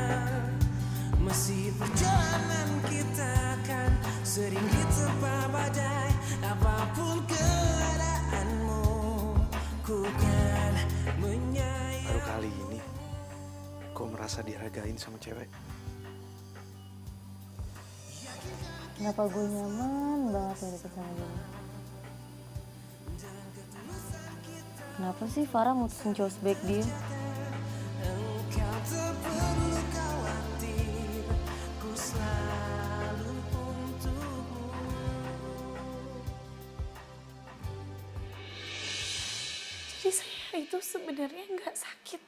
Masih perjalanan kita akan sering diterpa badai, apapun keadaanmu, ku kan menyayang. Baru kali ini, kau merasa dihargain sama cewek. Kenapa gue nyaman banget ya deket sama dia? Kenapa sih Farah mutusin cowok sebaik dia? Engkau tak perlu khawatir, ku selalu untukmu. Jadi saya itu sebenarnya nggak sakit.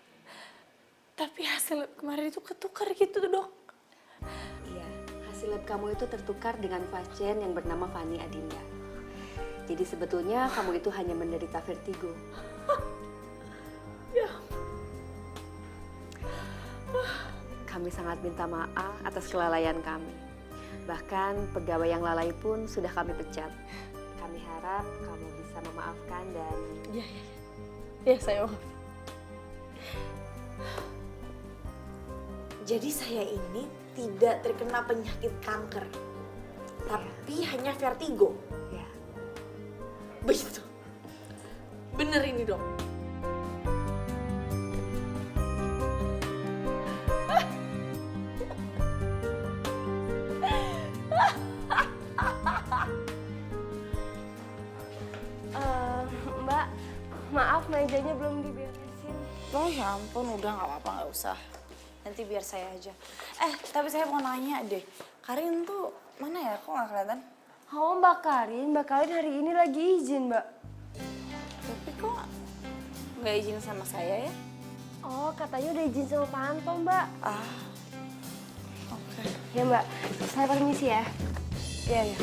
Tapi hasil lab kemarin itu ketukar gitu dok. Iya, hasil lab kamu itu tertukar dengan pasien yang bernama Fani Adinda. Jadi sebetulnya kamu itu hanya menderita vertigo. Kami sangat minta maaf atas kelalaian kami. Bahkan pegawai yang lalai pun sudah kami pecat. Kami harap kamu bisa memaafkan dan... Ya saya maaf. Jadi saya ini tidak terkena penyakit kanker, tapi hanya vertigo. Ya. Begitu. Bener ini dok. Mbak, maaf mejanya belum diberesin. Oh ya ampun, udah nggak apa-apa, nggak usah. Nanti biar saya aja. Tapi saya mau nanya deh, Karin tuh mana ya? Kok nggak kelihatan? Oh Mbak Karin hari ini lagi izin Mbak. Tapi kok nggak izin sama saya ya? Oh katanya udah izin sama Pak Anto Mbak. Oke. Ya Mbak, saya permisi ya. Iya, iya.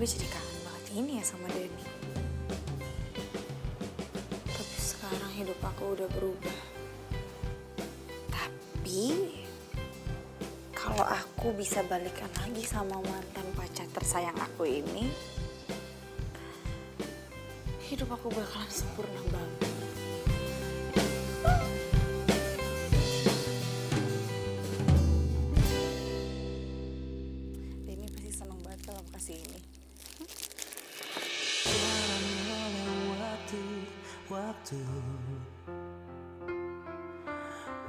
jadi kangen banget ini ya sama Denny. Tapi sekarang hidup aku udah berubah. Tapi kalau aku bisa balikan lagi sama mantan pacar tersayang aku ini, hidup aku bakalan sempurna banget. Denny pasti seneng banget kalau aku kasih ini. Waktu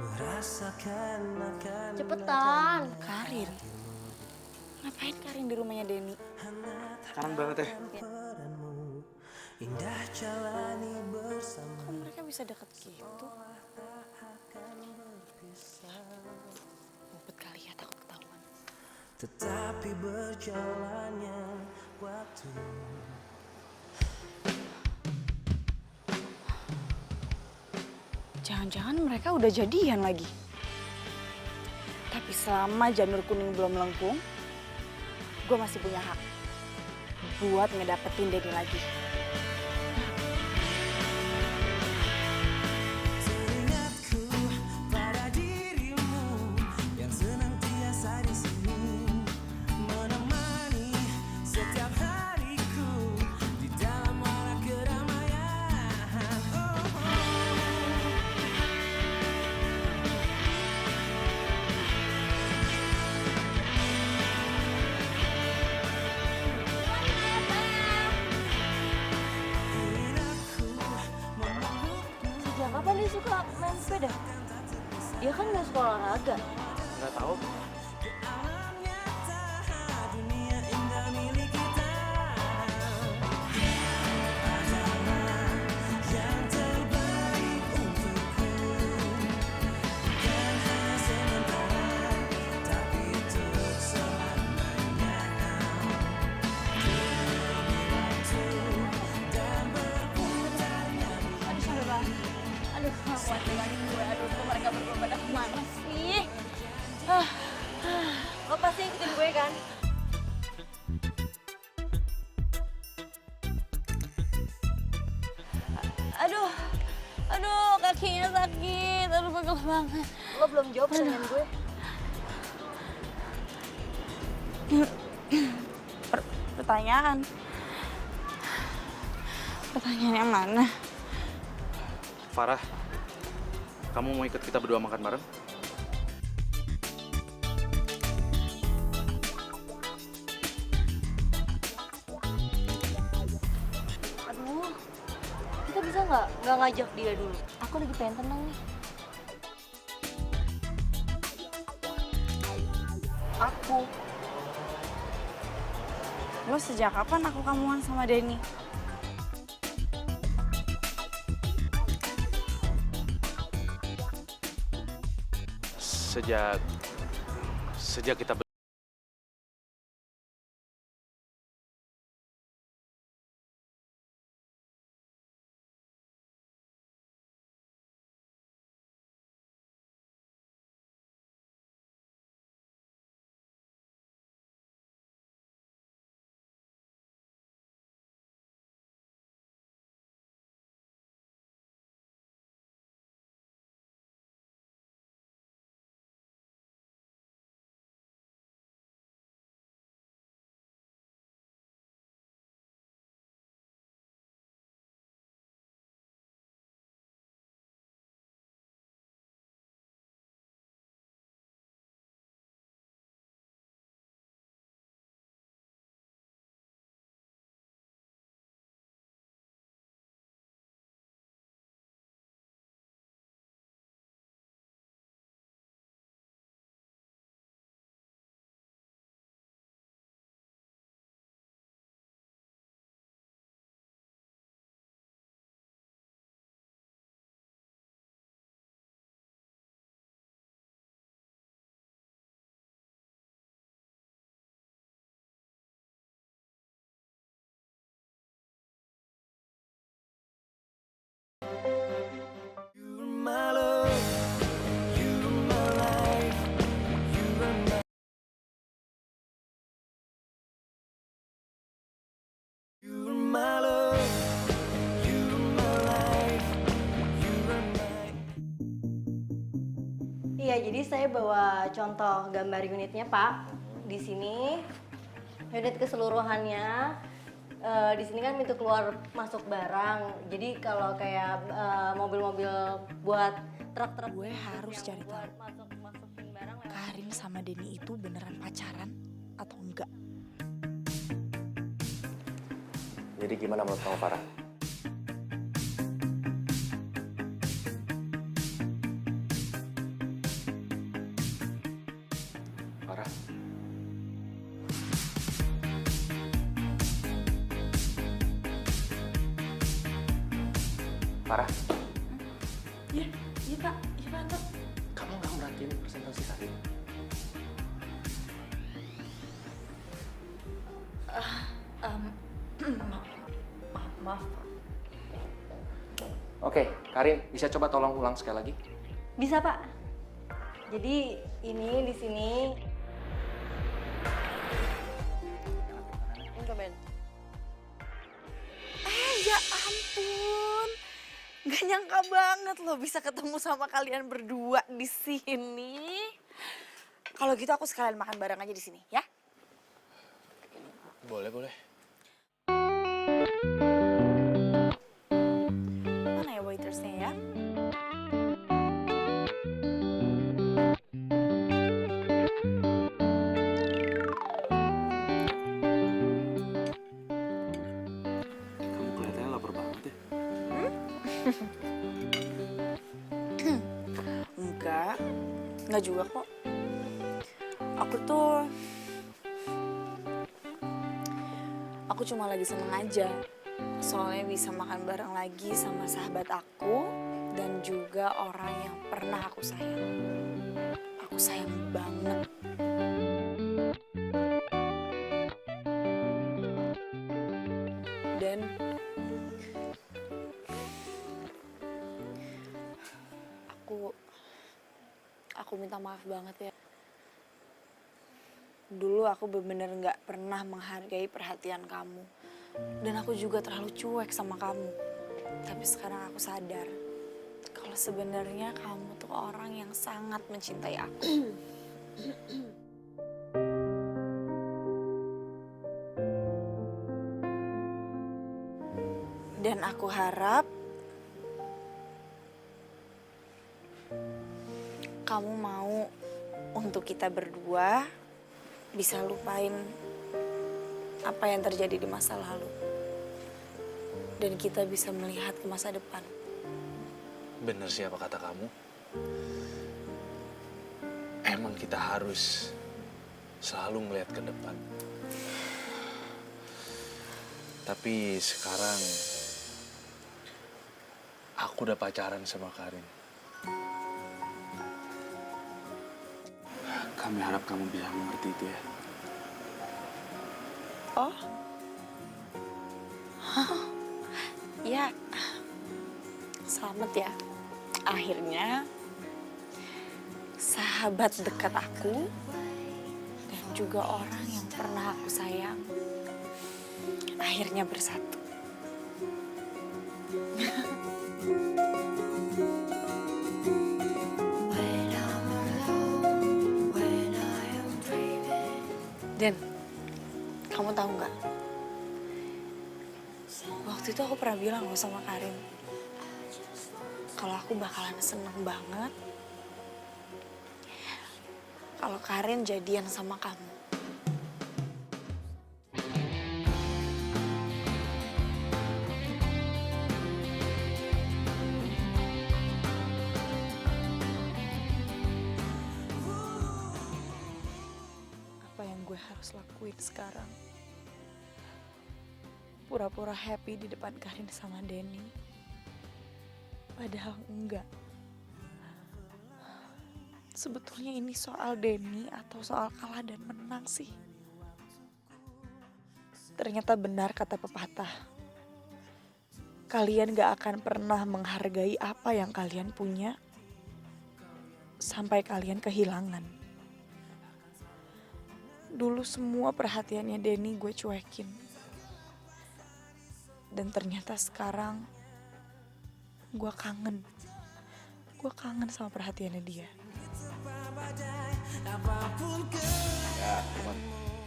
merasakan akan Cepetan. Karin. Ngapain Karin di rumahnya Denny? Kangen banget ya. indah jalani bersama. Kok mereka bisa deket gitu? Ngumpet kali ya, takut ketahuan. Tetapi berjalannya waktu. Jangan-jangan mereka udah jadian lagi. Tapi selama janur kuning belum melengkung, gue masih punya hak buat ngedapetin Denny lagi. Teringatku pada dirimu yang senantiasa di sini menemani setiap hariku di dalam warna keramaian. Sejak kapan dia suka main sepeda? Dia kan nggak suka olahraga. Nggak tahu. Dunia indah milik kita yang terbaik untukku, bukan hanya sementara tapi untuk selamanya. Demi waktu dan berputarnya. Aduh, sampai banget. Aduh, mati lagi gue. Aduh, kok mereka berdua pada kemana sih? Lo pasti ikutin gue kan? Aduh, aduh, kakinya sakit. Aduh, pegel banget. Lo belum jawab pertanyaan gue. Pertanyaan? Pertanyaan yang mana? Farah, kamu mau ikut kita berdua makan bareng? Aduh, kita bisa nggak ngajak dia dulu? Aku lagi pengen tenang nih. Aku. Lo sejak kapan aku kamuan sama Denny? Sejak kita Iya, jadi saya bawa contoh gambar unitnya, Pak. Di sini unit keseluruhannya. Di sini kan pintu keluar masuk barang. Jadi kalau kayak mobil-mobil buat truk-truk, Gue harus cari tahu masukin barang lewat. Karin sama Denny itu beneran pacaran atau enggak. Jadi gimana menurut kamu, Farah? Farah? Farah? Iya Pak, iya Pak. Kamu nggak merhatiin presentasi Karin? Maaf. Oke, Karin, bisa coba tolong ulang sekali lagi? Bisa, Pak. Jadi ini di sini. Ini cobain. Ya ampun. Gak nyangka banget loh bisa ketemu sama kalian berdua di sini. Kalau gitu aku sekalian makan bareng aja di sini, ya? Boleh. Mana ya waitersnya ya? Kamu kelihatannya lapar banget ya. Enggak juga kok. Aku cuma lagi seneng aja. Soalnya bisa makan bareng lagi sama sahabat aku dan juga orang yang pernah aku sayang. Aku sayang banget. Dan aku minta maaf banget ya. Dulu aku bener-bener gak pernah menghargai perhatian kamu. Dan aku juga terlalu cuek sama kamu. Tapi sekarang aku sadar kalau sebenarnya kamu tuh orang yang sangat mencintai aku. Dan aku harap kamu mau untuk kita berdua bisa lupain apa yang terjadi di masa lalu. Dan kita bisa melihat ke masa depan. Bener sih apa kata kamu. Emang kita harus selalu melihat ke depan. Tapi sekarang aku udah pacaran sama Karin. Kami harap kamu bisa mengerti itu ya. Oh? Ya, selamat ya. Akhirnya sahabat dekat aku dan juga orang yang pernah aku sayang akhirnya bersatu. Dan kamu tahu nggak? Waktu itu aku pernah bilang loh sama Karin, kalau aku bakalan seneng banget kalau Karin jadian sama kamu. Apa yang gue harus lakuin sekarang? Pura-pura happy di depan Karin sama Denny. Padahal enggak. Sebetulnya ini soal Denny atau soal kalah dan menang sih? Ternyata benar kata pepatah. Kalian gak akan pernah menghargai apa yang kalian punya sampai kalian kehilangan. Dulu semua perhatiannya Denny gue cuekin. Dan ternyata sekarang gue kangen sama perhatiannya dia. Ya, cuma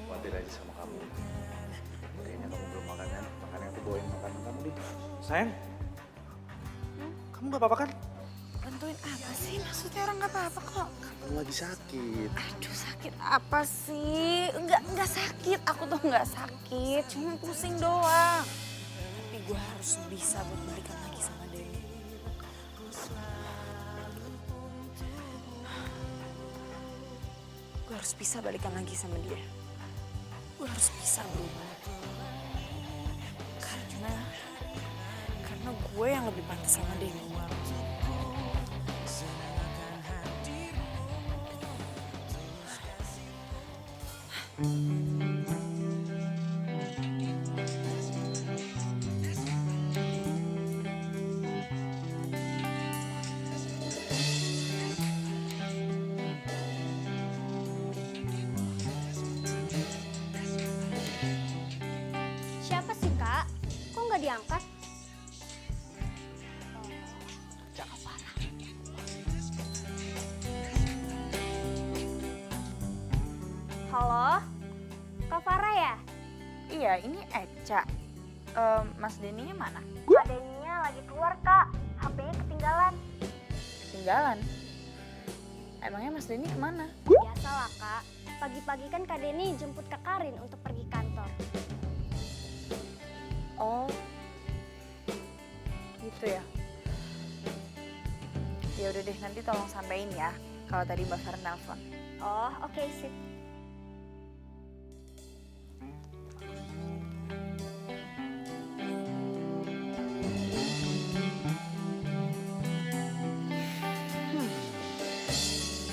khawatir aja sama kamu. Kayaknya kamu belum makan kan? Makanya aku bawain makanan kamu deh. Sayang, kamu gak apa-apa kan? Bantuin apa sih? Maksudnya orang nggak apa-apa kok. Kamu lagi sakit. Aduh, sakit apa sih? Enggak sakit. Aku tuh nggak sakit. Cuma pusing doang. Tapi gue harus bisa buat balikan lagi sama Denny. Gue harus bisa balikan lagi sama dia. Gue harus bisa berubah. Karena gue yang lebih pantas sama Denny. Siapa sih kak? Kok nggak diangkat? Halo, Kak Farah ya? Iya, ini Eca. Mas Denny-nya mana? Kak Denny-nya lagi keluar kak, HP-nya ketinggalan. Ketinggalan. Emangnya Mas Denny kemana? Biasalah kak, pagi-pagi kan Kak Denny jemput Kak Karin untuk pergi kantor. Oh, gitu ya. Ya udah deh, nanti tolong sampein ya kalau tadi Mbak Farah nelpon. Oh, oke sip.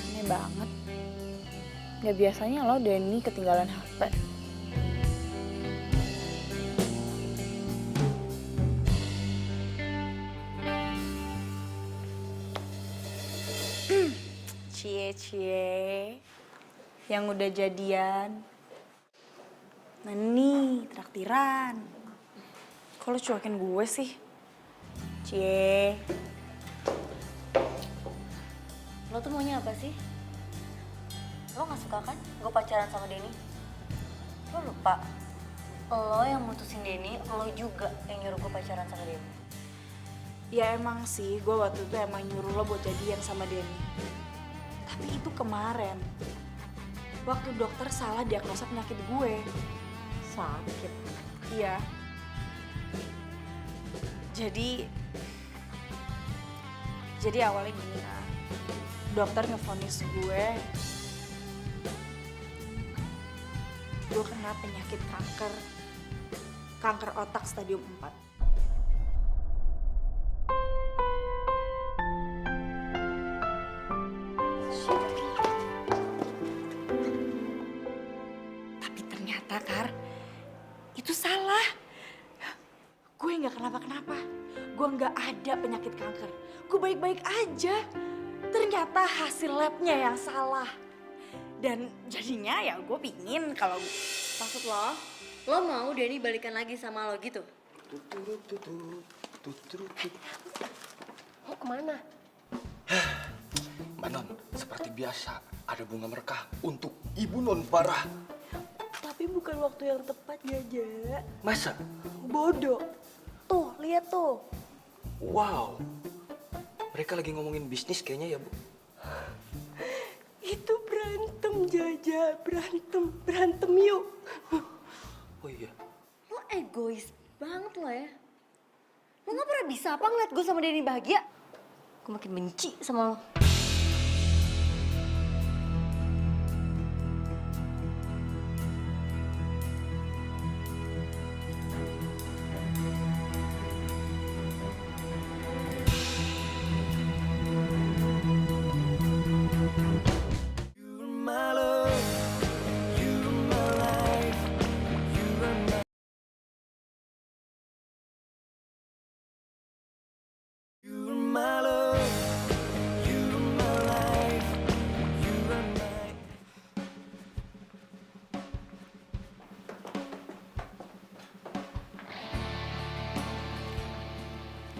Aneh banget. Gak biasanya loh Denny ketinggalan HP. Cie-cie. Yang udah jadian. Nah nih, traktiran. Kok lu cuekin gue sih? Cie. Lo tuh maunya apa sih? Lo gak suka kan gue pacaran sama Denny? Lo lupa, lo yang mutusin Denny, lo juga yang nyuruh gue pacaran sama Denny. Ya emang sih, gue waktu itu emang nyuruh lo buat jadian sama Denny. Tapi itu kemarin. Waktu dokter salah diagnosa penyakit gue. Sakit? Iya. Jadi awalnya gini kan. Dokter ngevonis gue kena penyakit kanker otak stadium 4. Tapi ternyata Kar, itu salah. Gue nggak kenapa-kenapa. Gue nggak ada penyakit kanker. Gue baik-baik aja. Ternyata hasil labnya yang salah. Dan jadinya ya gue pingin kalau... Maksud lo mau Denny balikan lagi sama lo gitu? Mau kemana? Mbak Non, seperti biasa ada bunga merkah untuk Ibu Non Farah. Tapi bukan waktu yang tepat, Jaja. Masa? Bodoh. Tuh, lihat tuh. Wow, mereka lagi ngomongin bisnis kayaknya ya, Bu. Itu berantem, Jaja. Berantem yuk. Oh iya. Lo egois banget lo ya. Lo gak pernah bisa apa ngeliat gue sama Denny bahagia? Gue makin benci sama lo.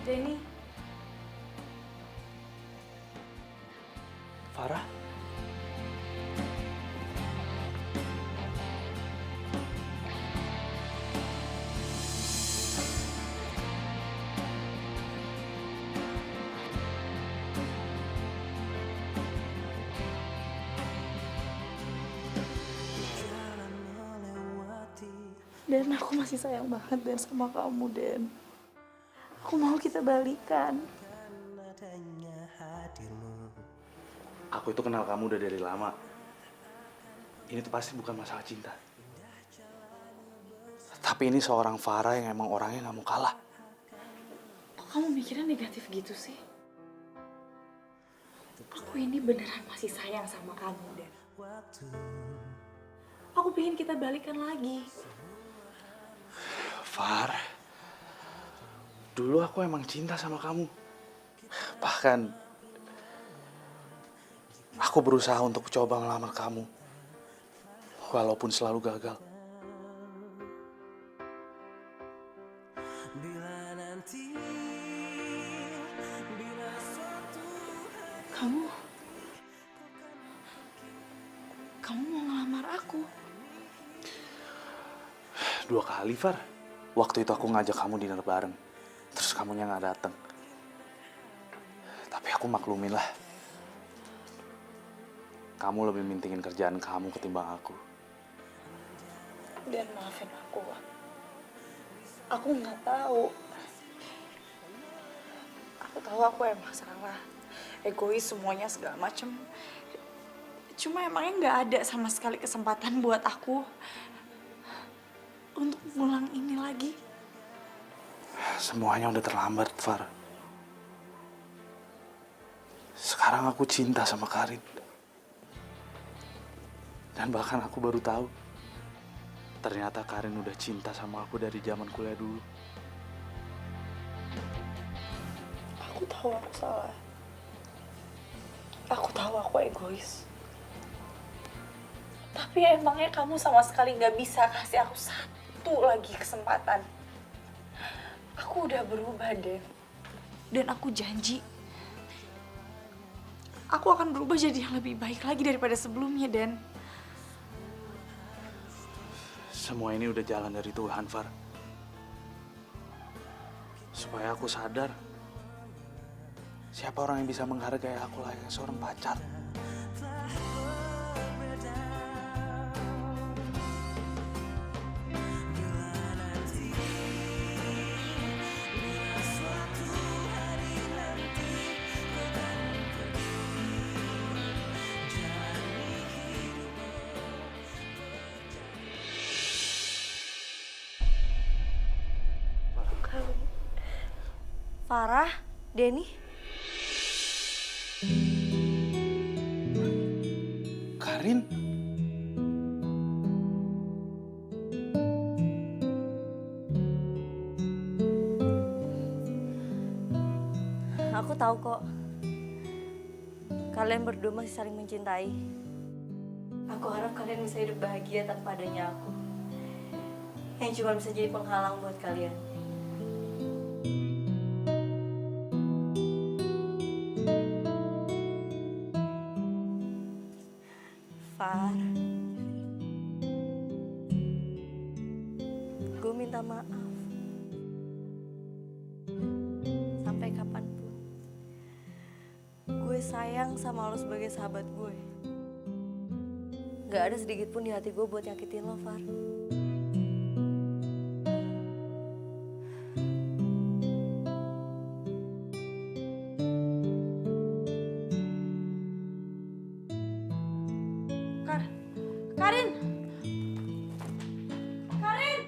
Denny, Farah? Dan aku masih sayang banget Dan sama kamu, Dan. Aku mau kita balikan. Aku itu kenal kamu udah dari lama. Ini tuh pasti bukan masalah cinta. Tapi ini seorang Farah yang emang orangnya nggak mau kalah. Kok kamu mikirnya negatif gitu sih? Aku ini beneran masih sayang sama kamu, Dan. Aku pengen kita balikan lagi. Far, dulu aku emang cinta sama kamu. Bahkan, aku berusaha untuk coba melamar kamu. Walaupun selalu gagal. Kamu mau ngelamar aku? 2 kali, Far. Waktu itu aku ngajak kamu dinner bareng. Terus kamunya nggak datang. Tapi aku maklumin lah. Kamu lebih mintingin kerjaan kamu ketimbang aku. Dan maafin aku. Aku nggak tahu. Aku tahu aku emang salah. Egois semuanya segala macem. Cuma emangnya nggak ada sama sekali kesempatan buat aku untuk ngulang ini lagi. Semuanya udah terlambat, Far. Sekarang aku cinta sama Karin. Dan bahkan aku baru tahu, ternyata Karin udah cinta sama aku dari zaman kuliah dulu. Aku tahu aku salah. Aku tahu aku egois. Tapi emangnya kamu sama sekali nggak bisa kasih aku satu lagi kesempatan. Aku udah berubah, Den. Dan aku janji, aku akan berubah jadi yang lebih baik lagi daripada sebelumnya, Den. Semua ini udah jalan dari Tuhan, Far. Supaya aku sadar, siapa orang yang bisa menghargai aku layaknya seorang pacar. Farah, Denny. Karin? Aku tahu kok. Kalian berdua masih saling mencintai. Aku harap kalian bisa hidup bahagia tanpa adanya aku. Yang cuma bisa jadi penghalang buat kalian. Far, gue minta maaf. Sampai kapanpun, gue sayang sama lo sebagai sahabat gue. Gak ada sedikit pun di hati gue buat nyakitin lo, Far. Karin! Karin!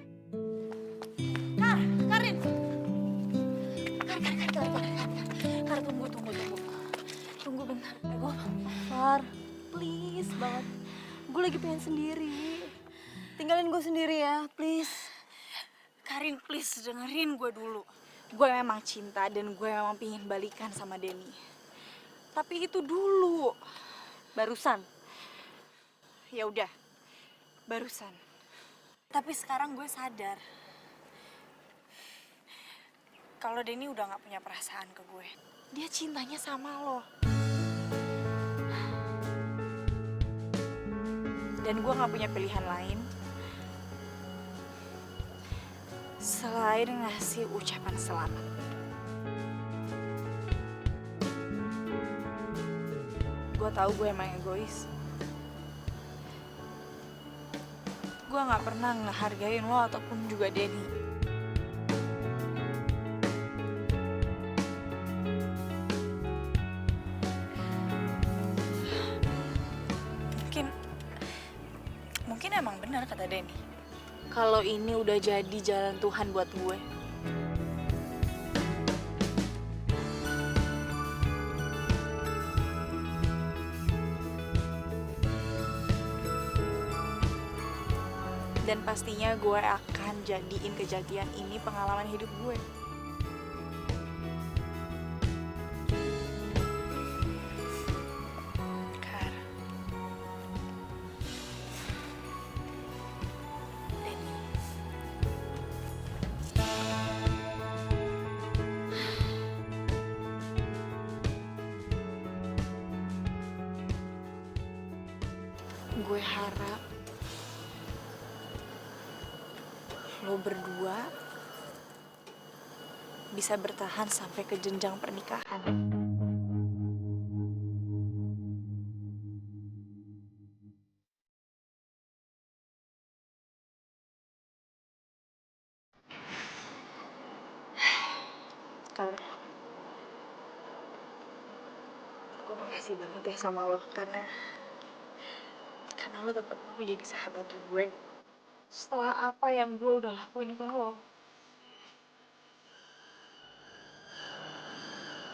Karin! Kar, tunggu. Tunggu bentar. Far, please banget. Gue lagi pengen sendiri. Tinggalin gue sendiri ya, please. Karin, please dengerin gue dulu. Gue memang cinta dan gue memang pingin balikan sama Denny. Tapi itu dulu. Barusan. Ya udah, barusan. Tapi sekarang gue sadar kalau Denny udah gak punya perasaan ke gue. Dia cintanya sama lo. Dan gue gak punya pilihan lain selain ngasih ucapan selamat. Gue tahu gue emang egois. gue nggak pernah ngehargain lo ataupun juga Denny. Mungkin, mungkin emang benar kata Denny. Kalau ini udah jadi jalan Tuhan buat gue. Dan pastinya gue akan jadiin kejadian ini pengalaman hidup gue. Kar. Denny. Gue harap lo berdua bisa bertahan sampai ke jenjang pernikahan. Kar, gue makasih banget ya sama lo karena lo tetap mau jadi sahabat gue. Setelah apa yang gue udah lakuin ke lo.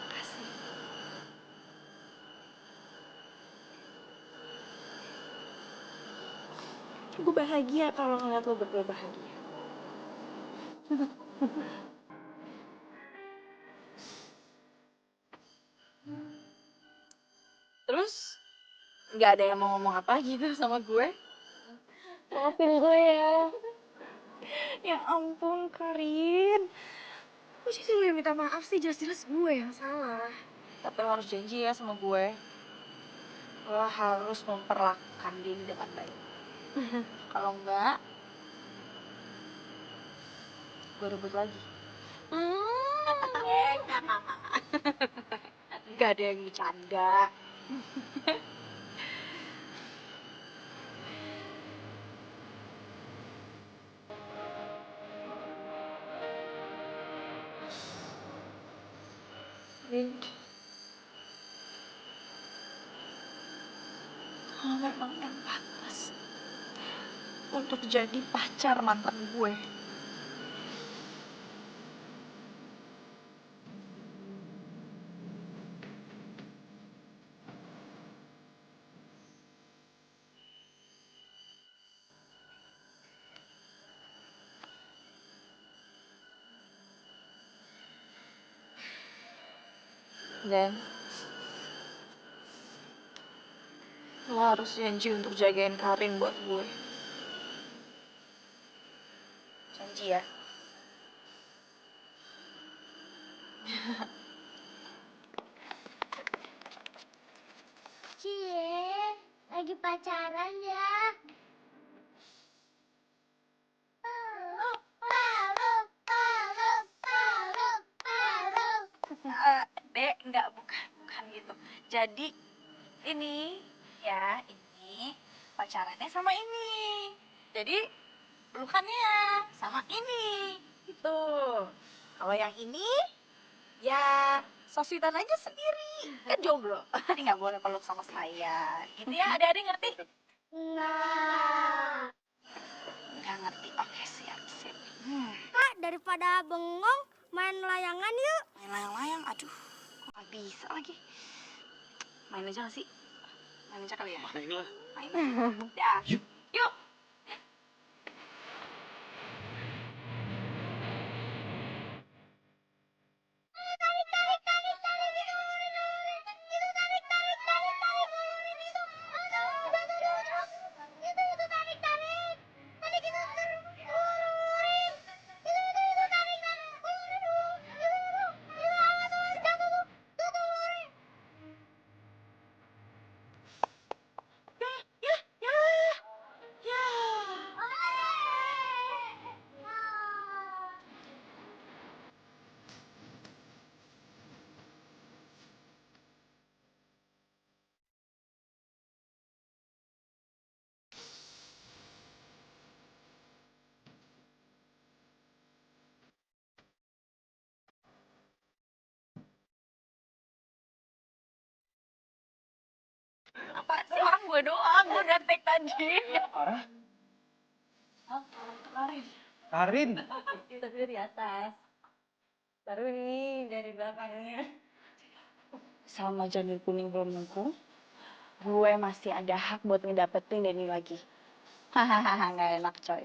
Makasih. Gue bahagia kalau ngeliat lo berdua bahagia. Terus, nggak ada yang mau ngomong apa gitu sama gue? Maafin gue ya. Ya ampun, Karin. Kok sih lo yang minta maaf sih? Jelas-jelas gue yang salah. Tapi lo harus janji ya sama gue. Lo harus memperlakukan dia dengan baik. Kalau enggak, gue rebut lagi. Gak ada yang bercanda. Rin, kalau memang yang pantas untuk jadi pacar mantan gue. Dan lo harus janji untuk jagain Karin buat gue. Janji ya. Cie, lagi pacaran ya? Dek, enggak, bukan gitu. Jadi, ini pacarannya sama ini. Jadi, pelukannya sama ini. Gitu. Kalau yang ini, ya sofitan aja sendiri. Kan jomblo. Jadi nggak boleh peluk sama saya. Gitu ya, adik-adik ngerti? Nggak ngerti. Oke, siap. Kak, daripada bengong, main layangan yuk. Main layang-layang, aduh. Kok nggak bisa lagi? Main aja nggak sih? Main aja kali ya? Main lah. Main. Dah. Yuk. Ya, Apa sih orang gue doang, gue udah take tadi. Farah? Karin. Karin? Itu dari atas. Baru ini dari belakangnya. Sama janur kuning belum nunggu, gue masih ada hak buat ngedapetin Denny lagi. Hahaha, nggak enak coy.